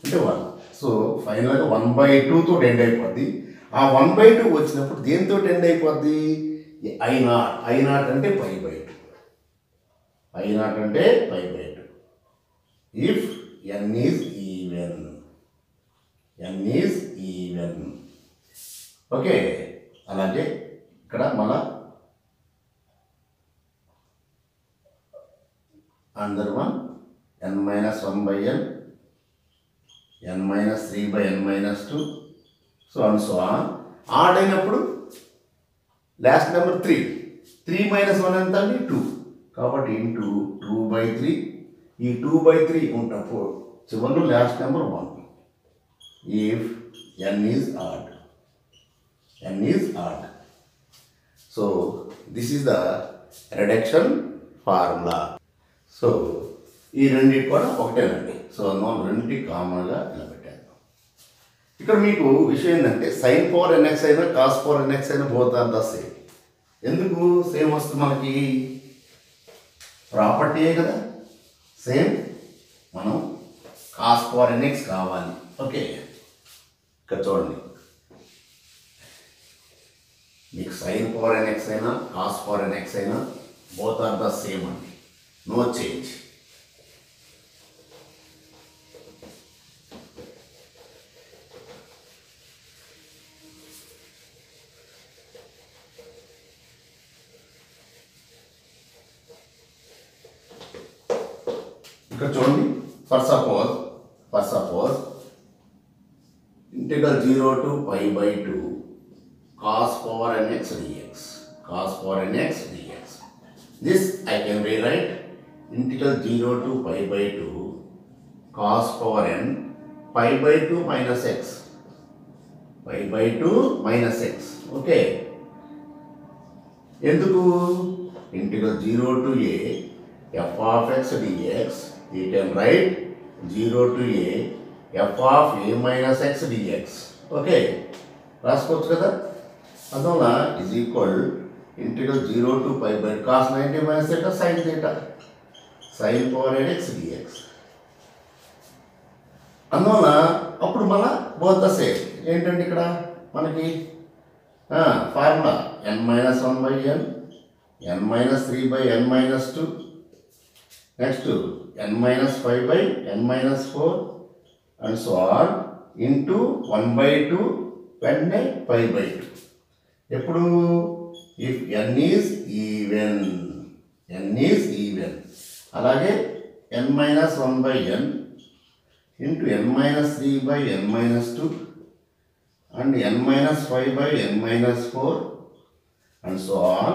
అంటే 1. సో ఫైనల్గా 1/2 తోటి ఎండ్ అయిపోద్ది. ఆ 1/2 వచ్చినప్పుడు దేంతో ఎండ్ అయిపోద్ది, I0 అంటే π/2. I0 అంటే π/2 if n is even. n is even. Okay, అలాగే ఇక్కడ మన under one n-1/n, n-3/n-2, so and so odd అయినప్పుడు లాస్ట్ నెంబర్ 3, 3 - 1 ఎంత అండి 2, కాబట్టి ఇంటూ 2/3, ఈ 2/3 ఉన్నప్పుడు చివరిలో last number 1 if n is odd. So this is the reduction formula. So ఈ రెండింటి కూడా ఒకటేనండి. సో మనం రెండింటి కామన్గా ఇలా పెట్టాను. ఇక్కడ మీకు విషయం ఏంటంటే sin power nx అయినా cos power nx అయినా బోత్ ఆర్ ద సేమ్. ఎందుకు సేమ్ వస్తుంది? మనకి ప్రాపర్టీయే కదా సేమ్. మనం cos power nx కావాలి. ఓకే, ఇక్కడ చూడండి, మీకు sin power nx అయినా cos power nx అయినా బోత్ ఆర్ ద సేమ్ అండి, నో చేంజ్. ఇక్కడ చూడండి, for suppose integral 0 to π/2 cos power nx dx. This I can rewrite integral 0 to π/2 cos power n π/2 minus x. Okay, ఎందుకు? Integral 0 to a f of x dx, you can write 0 to a f of a minus x dx. Okay, రాసుకోవచ్చు కదా. అందువల్ల is equal integral 0 to π/2 cos 90 minus theta sin theta sin power nx dx. అందువల్ల అప్పుడు మళ్ళా బోత్ ద సేమ్. ఏంటంటే ఇక్కడ మనకి formula n-1/n, n-3/n-2, next n-5/n-4 and so on into 1/2 వెంటనే π/2. ఎప్పుడు? if n is even. అలాగే n-1/n into n-3/n-2 and n-5/n-4 and so on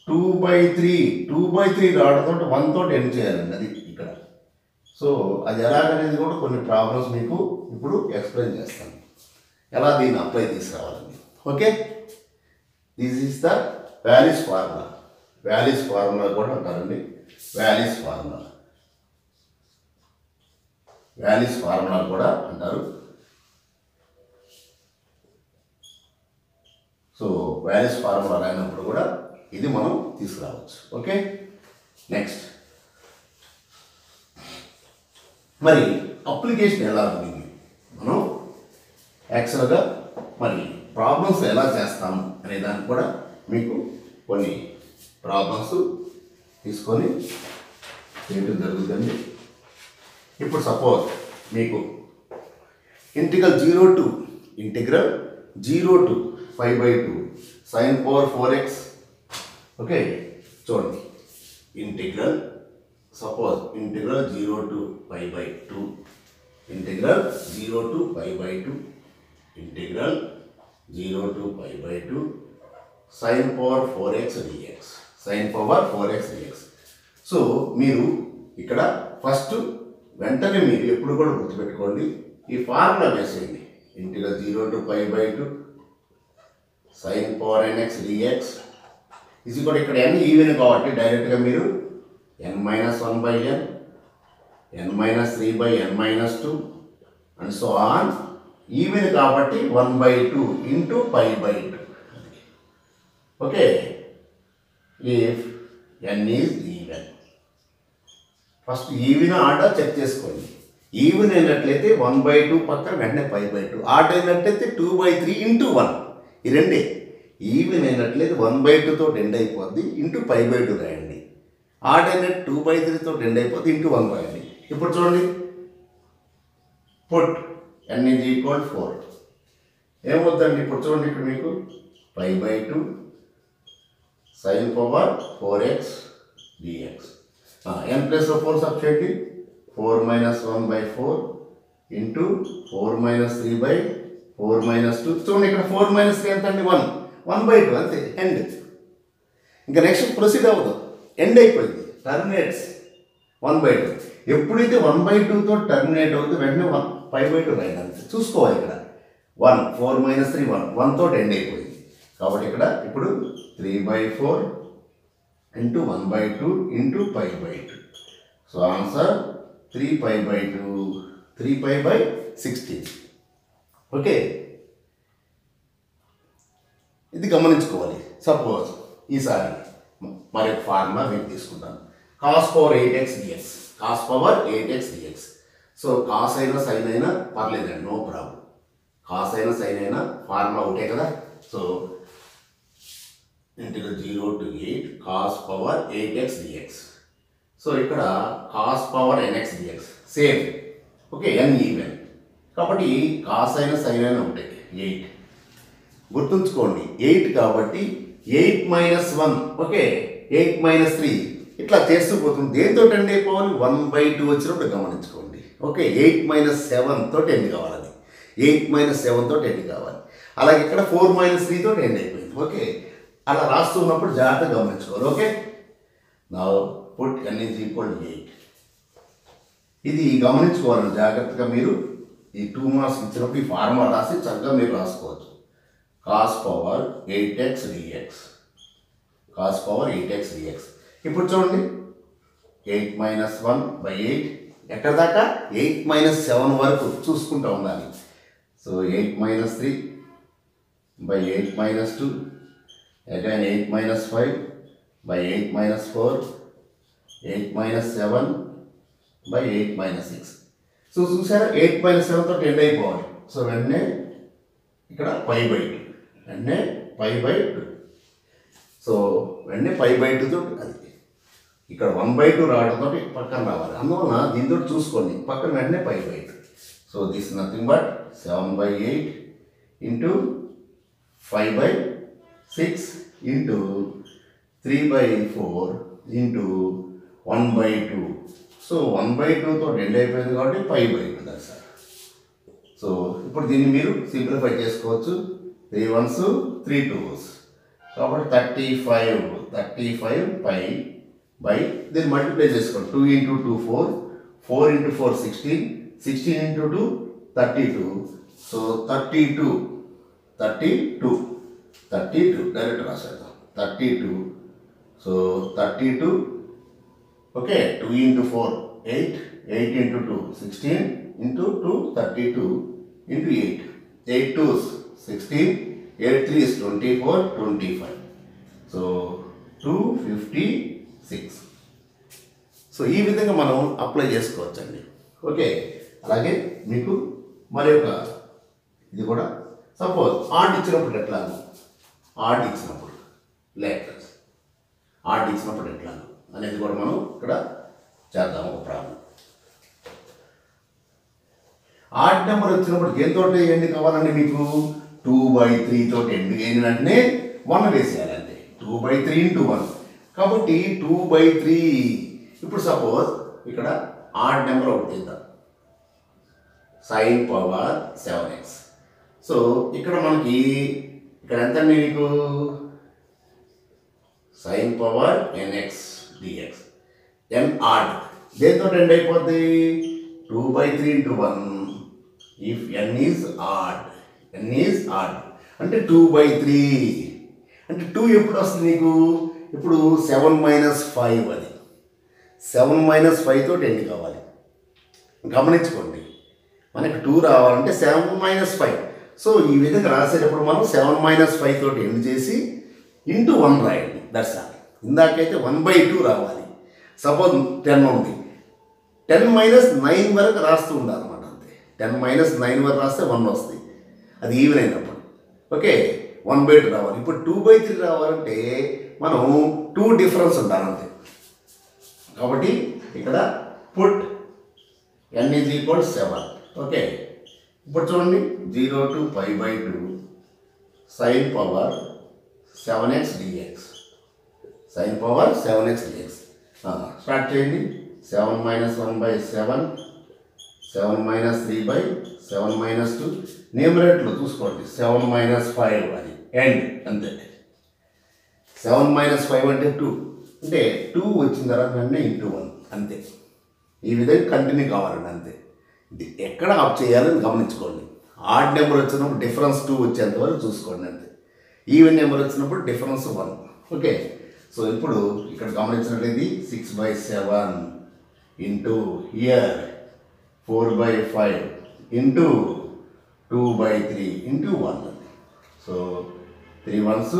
2/3 రావడంతో 1 తోటి ఎండ్ చేయాలండి, అది ఇక్కడ. సో అది ఎలాగనేది కూడా కొన్ని ప్రాబ్లమ్స్ మీకు ఇప్పుడు ఎక్స్ప్లెయిన్ చేస్తాను, ఎలా దీన్ని అప్లై తీసుకురావాలని. Okay, this is the valleys formula కూడా అంటారండి. వ్యాలీస్ ఫార్ములా కూడా అంటారు. సో వ్యాలీస్ ఫార్ములా రాయినప్పుడు కూడా ఇది మనం తీసుకురావచ్చు. ఓకే, నెక్స్ట్ మరి అప్లికేషన్ ఎలా ఉంది, మనం యాక్చువల్గా మరి ప్రాబ్లమ్స్ ఎలా చేస్తాము అనే దానికి కూడా మీకు కొన్ని ప్రాబ్లమ్స్ తీసుకొని చేయడం జరుగుతుంది. ఇప్పుడు సపోజ్ మీకు integral 0 to π/2 sin power 4x. Okay, చూడండి, integral 0 to π/2 sin power 4x dx. So మీరు ఇక్కడ ఫస్ట్ వెంటనే మీరు ఎప్పుడు కూడా గుర్తుపెట్టుకోండి, ఈ ఫార్ములా వేసేయండి. Integral 0 to π/2 sin power nx dx ఇది కూడా ఇక్కడ n ఈవెన్ కాబట్టి డైరెక్ట్గా మీరు n-1/n, n-3/n-2 and so on even కాబట్టి 1/2 into π/2. Okay, if n is even. First even order check చేసుకోండి. ఈవెన్ అయినట్లయితే 1/2 పక్కన వెంటనే π/2. ఆర్డర్ అయినట్లయితే 2/3 ఇంటూ 1. ఈ రెండే. ఈవెన్ అయినట్లయితే 1/2 తోటి ఎండ్ అయిపోద్ది, ఇంటూ π/2 రాయండి. ఆర్డర్ అయినట్టు 2/3 తోటి ఎండ్ అయిపోద్ది, ఇంటూ 1 రాయండి. ఇప్పుడు చూడండి, పుట్ n is equal 4. ఏమవుతుందండి ఇప్పుడు చూడండి ఇక్కడ మీకు pi by 2 sin power 4x dx. n place of 4 substitute 4 minus 1 by 4 into 4 minus 3 by 4 minus 2. చూడండి ఇక్కడ 4 minus 3 ఎంత అండి 1 by 2 అంతే ఎండ్. ఇంకా నెక్స్ట్ ప్రొసీడ్ అవ్వదు, ఎండ్ అయిపోయింది, టర్మినేట్స్ 1 by 2. ఎప్పుడైతే 1 by 2తో టర్మినేట్ అవుతుంది వెంటనే 5 by 2 రైట్ అంతే. చూసుకోవాలి ఇక్కడ 1 4 minus 3 1 తోటి ఎండ్ అయిపోయింది. కాబట్టి ఇక్కడ ఇప్పుడు 3 by 4 into 1 by 2 into pi by 2. So answer 3 pi by 2 3 pi by 16. Okay, ఇది గమనించుకోవాలి. సపోజ్ ఈసారి మరి ఫార్ములా నేను తీసుకుంటాను cos power 8x dx. cos power 8x dx. So cos అయినా సైన్ అయినా పర్లేదండి, నో ప్రాబ్లం. కాస్ అయినా సైన్ అయినా ఫార్ములా ఒకటే కదా. So integral 0 to 8 cos power 8x dx. So ఇక్కడ cos power nx dx same. Okay, n even కాబట్టి కాస్ అయినా సైన్ అయినా ఒకటే 8. గుర్తుంచుకోండి 8 కాబట్టి 8 minus 1. ఓకే, 8 minus 3 ఇట్లా చేస్తూ పోతుంది. దేంతో ఎండ్ అయిపోవాలి 1 by 2 వచ్చినప్పుడు గమనించుకోండి. ఓకే, 8 minus 7 తోటి ఎండ్ కావాలి, అది 8 minus 7 తోటి ఎండ్ కావాలి. అలాగే ఇక్కడ 4 minus 3 తోటి ఎండ్ అయిపోయింది. ఓకే, అలా రాస్తున్నప్పుడు జాగ్రత్తగా గమనించుకోవాలి. ఓకే, నా put n is equal to 8. ఇది గమనించుకోవాలి జాగ్రత్తగా. మీరు ఈ 2 మార్క్స్ ఇచ్చినప్పుడు ఈ ఫార్ములా రాసి చక్కగా మీరు రాసుకోవచ్చు. cos power 8x dx. cos power 8x dx. ఇప్పుడు చూడండి 8 minus 1 by 8 ఎక్కడ దాకా 8 minus 7 వరకు చూసుకుంటూ ఉండాలి. So 8 minus 3 by 8 minus 2 again 8 minus 5 by 8 minus 4 8 minus 7 by 8 minus 6. So చూసారా 8 minus 7 తోటి ఎండ్ అయిపోవాలి. సో వెంటనే ఇక్కడ pi by 2 వెంటనే pi by 2. సో వెంటనే pi by 2 తోటి అది ఇక్కడ 1 by 2 రావడంతో పక్కన రావాలి. అందువల్ల దీంతో చూసుకోండి పక్కన వెంటనే pi by 2. So this nothing but 7 by 8 into 5 by 6 into 3 by 4 into 1 by 2. So 1 by 2 తో ఎండ్ అయిపోయింది కాబట్టి pi by 2 that's all. So ఇప్పుడు దీన్ని మీరు సింప్లిఫై చేసుకోవచ్చు. 3 1s 3 2s కాబట్టి 35 pi by then multiply చేసుకోండి. 2 into 2 4 4 into 4 16 16 into 2 32. So 32 direct రాసేద్దాం 32. So 32 okay 2 into 4 8 8 into 2 16 into 2 32 into 8 8 2s 16 8 3s 24 25. So 256. So ఈ విధంగా మనం అప్లై చేసుకోవచ్చండి. ఓకే, అలాగే మీకు మరి ఒక ఇది కూడా సపోజ్ ఆడ్ ఇచ్చినప్పుడు ఎట్లాను, ఆడ్ ఇచ్చినప్పుడు లేక ఆడ్ ఇచ్చినప్పుడు ఎట్లాను అనేది కూడా మనం ఇక్కడ చేద్దాం. ఒక ప్రాబ్లం ఆడ్ నెంబర్ వచ్చినప్పుడు దేంతో ఎండ్ కావాలండి మీకు 2 by 3 తోటి ఎండ్ అయిన వెంటనే 1 వేసేయాలి అంతే. 2 by 3 into 1 కాబట్టి 2 by 3. ఇప్పుడు సపోజ్ ఇక్కడ ఆడ్ నెంబర్ ఒకటి తీద్దాం sin power 7x. సో ఇక్కడ మనకి ఇక్కడ ఎంత మీకు sin power nx dx. n odd దేంతో ఎండ్ అయిపోద్ది 2 by 3 into 1 if n is odd. n is odd అంటే 2 by 3 అంటే 2 ఎప్పుడు వస్తుంది నీకు ఇప్పుడు 7 minus 5 అది 7 minus 5 తోటి ఎండ్ కావాలి. గమనించుకోండి మనకి 2 రావాలంటే 7 minus 5. సో ఈ విధంగా రాసేటప్పుడు మనం 7 minus 5 తోటి ఎండ్ చేసి ఇంటూ 1 రాయండి. That's all. ఇందాకైతే 1 by 2 రావాలి. సపోజ్ 10 ఉంది 10 minus 9 వరకు రాస్తూ ఉండాలన్నమాట అంతే. 10 minus 9 వరకు రాస్తే 1 వస్తుంది, అది ఈవెన్ అయినప్పుడు. ఓకే 1 by 2 రావాలి. ఇప్పుడు 2 by 3 రావాలంటే మనం 2 డిఫరెన్స్ ఉండాలంతే. కాబట్టి ఇక్కడ put n is equal 7. Okay ఇప్పుడు చూడండి 0 to π/2 sin power 7x dx sin power 7x dx start చేయండి 7 - 1/7 7 - 3/7 - 2 న్యూమరేటర్లో చూసుకోండి 7 - 5 అది ఎండ్ అంతే 7 - 5 అంటే 2 అంటే 2 వచ్చిన తర్వాత వెంటనే ఇంటూ 1 అంతే ఈ విధంగా కంటిన్యూ కావాలండి అంతే ఇది ఎక్కడ ఆఫ్ చేయాలని గమనించుకోండి ఆడ్ నెంబర్ వచ్చినప్పుడు డిఫరెన్స్ 2 వచ్చేంత వరకు చూసుకోండి అంతే ఈవెన్ నెంబర్ వచ్చినప్పుడు డిఫరెన్స్ 1 ఓకే సో ఇప్పుడు ఇక్కడ గమనించినట్లయితే 6/7 into here 4/5 into 2/3 into 1 so 3 1s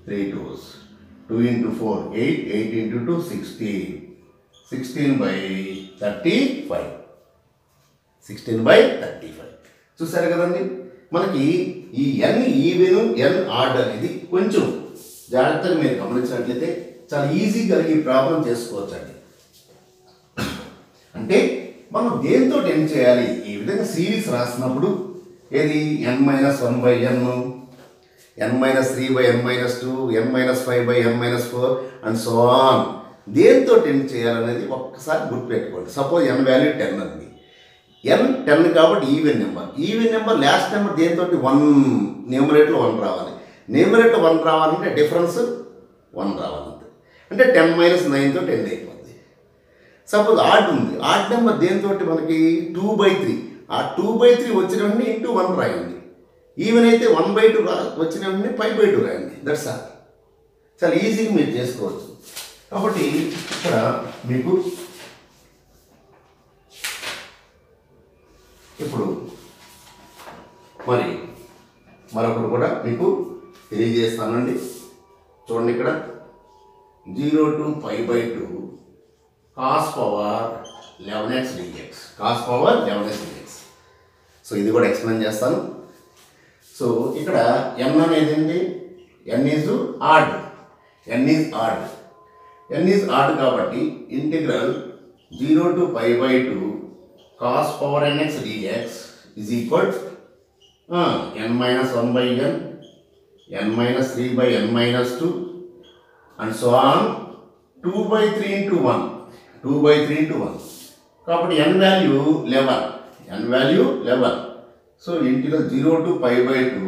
3 2s 2 into 4 8 8 into 2 16 16/35 16/35 చూసారు కదండి మనకి ఈ n ఈవెన్ n ఆడ్ అనేది కొంచెం జాగ్రత్తగా మీరు గమనించినట్లయితే చాలా ఈజీగా ఈ ప్రాబ్లం చేసుకోవచ్చు అండి అంటే మనం దేంతో ఎండ్ చేయాలి ఈ విధంగా సిరీస్ రాసినప్పుడు ఏది n - 1/n n - 3/n - 2 n - 5/n - 4 and so on దేంతో ఎండ్ చేయాలనేది ఒక్కసారి గుర్తుపెట్టుకోండి సపోజ్ n వాల్యూ 10 అండి n 10 కాబట్టి ఈవెన్ నెంబర్ లాస్ట్ నెంబర్ దేంతో 1 న్యూమరేటర్లో 1 రావాలి న్యూమరేటర్ 1 రావాలంటే డిఫరెన్స్ 1 రావాలంటే అంటే 10 - 9 తోటి ఎండ్ అయిపోద్ది సపోజ్ ఆడ్ ఉంది ఆడ్ నెంబర్ దేంతో మనకి 2/3 ఆ 2/3 వచ్చిన వెంటనే ఇంటూ 1 రాయండి ఈవెన్ అయితే 1/2 వచ్చిన వెంటనే 5/2 రాయండి దట్స్ ఆల్ చాలా ఈజీగా మీరు చేసుకోవచ్చు కాబట్టి ఇక్కడ మీకు ఇప్పుడు మరి మరొకటి కూడా మీకు తెలియజేస్తానండి చూడండి ఇక్కడ 0 to π/2 cos power 11x dx cos power 11x dx so ఇది కూడా ఎక్స్ప్లెయిన్ చేస్తాను సో ఇక్కడ n అనేది ఏంటి n ఈజ్ ఆడ్ కాబట్టి integral 0 to π/2 cos power nx dx is equal n minus 1/n n minus 3/n minus 2 and so on 2/3 into 1 కాబట్టి n value 11 so integral 0 to π/2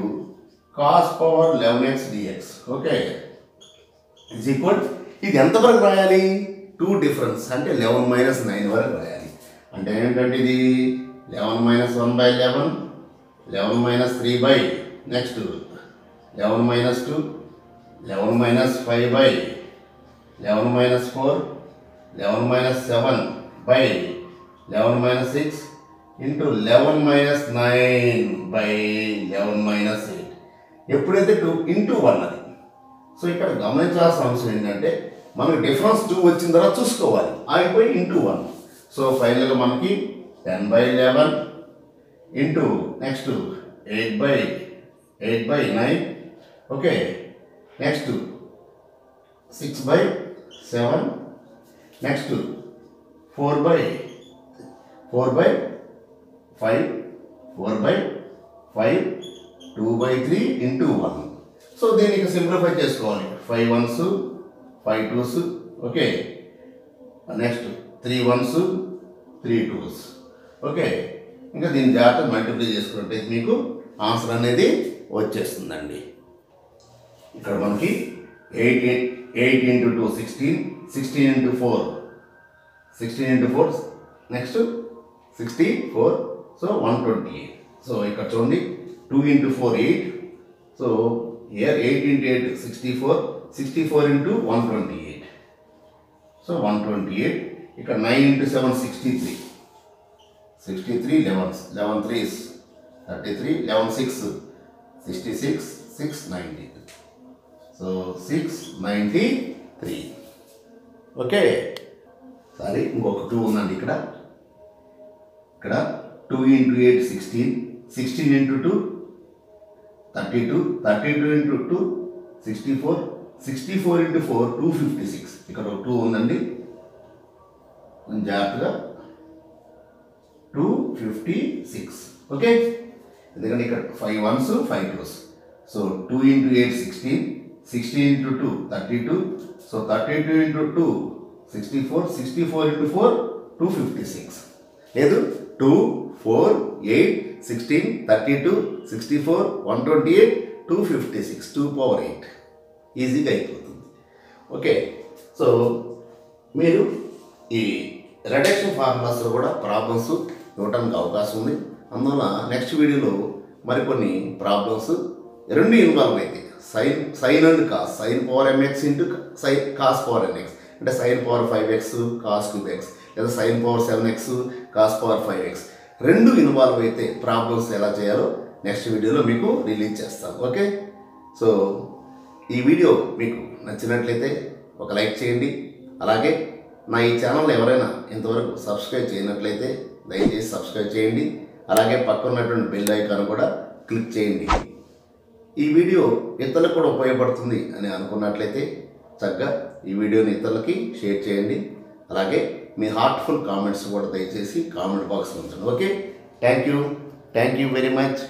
cos power 11x dx okay is equal ఇది ఎంత వరకు రాయాలి 2 డిఫరెన్స్ అంటే 11 - 9 వరకు రాయాలి అంటే ఏంటంటే ఇది 11 - 1/11 11 - 3 నెక్స్ట్ 11 - 2 11 - 5/11 - 4 11 - 7/11 - 6 into 11 - 9/11 - 8 ఎప్పుడైతే 2 into 1 అది సో ఇక్కడ గమనించాల్సిన అంశం ఏంటంటే మనకు డిఫరెన్స్ 2 వచ్చిన తర్వాత చూసుకోవాలి అయిపోయి ఇంటూ 1 సో ఫైనల్గా మనకి 10/11 into next 8/9 okay next 6/7 next 4/5 2/3 into 1 so దీనికి సింప్లిఫై చేసుకోవాలి 5 1s 5 2s okay next 3 1s 3 2s okay ఇంకా దీన్ని జాగ్రత్తగా మల్టిప్లై చేసుకుంటే మీకు ఆన్సర్ అనేది వచ్చేస్తుందండి ఇక్కడ మనకి 8 into 2 16 16 into 4 next 64 so 128 so ఇక్కడ చూడండి 2 into 4 8 so here 8 into 8 64 into 128 so 128 ఇక్కడ 9 into 7 63 11 3s 33 11 6 66 690 so 693 okay sorry ఇంకొక 2 ఉందండి ఇక్కడ 2 into 8 16 into 2 32 into 2 64 into 4 256 ఇక్కడ 2 ఉందండి జాగ్రత్తగా 256 ఓకే ఎందుకంటే ఇక్కడ 5 1s 5 2s. So 2 into 8 16, 16 into 2 32, so 32 into 2 64, 64 into 4 256. లేదు 2 4 8 16 32 64 128 256 2 power 8 ఈజీగా అయిపోతుంది. ఓకే, సో మీరు ఈ రిడక్షన్ ఫార్ములాస్లో కూడా ప్రాబ్లమ్స్ ఇవ్వడానికి అవకాశం ఉంది. అందువల్ల నెక్స్ట్ వీడియోలో మరికొన్ని ప్రాబ్లమ్స్ రెండు ఇన్వాల్వ్ అయితే sine and cos, sine power mx into cos power nx, అంటే sine power 5x cos 2x, లేదా sine power 7x cos power 5x రెండు ఇన్వాల్వ్ అయితే ప్రాబ్లమ్స్ ఎలా చేయాలో నెక్స్ట్ వీడియోలో మీకు రిలీజ్ చేస్తాను. ఓకే, సో ఈ వీడియో మీకు నచ్చినట్లయితే ఒక లైక్ చేయండి. అలాగే నా ఈ ఛానల్ ఎవరైనా ఇంతవరకు సబ్స్క్రైబ్ చేయనట్లయితే దయచేసి సబ్స్క్రైబ్ చేయండి. అలాగే పక్కన ఉన్నటువంటి బెల్ ఐకాన్ కూడా క్లిక్ చేయండి. ఈ వీడియో ఇతరులకు కూడా ఉపయోగపడుతుంది అని అనుకున్నట్లయితే చక్కగా ఈ వీడియోని ఇతరులకి షేర్ చేయండి. అలాగే మీ హార్ట్ఫుల్ కామెంట్స్ కూడా దయచేసి కామెంట్ బాక్స్లో ఉంచండి. Okay, thank you very much.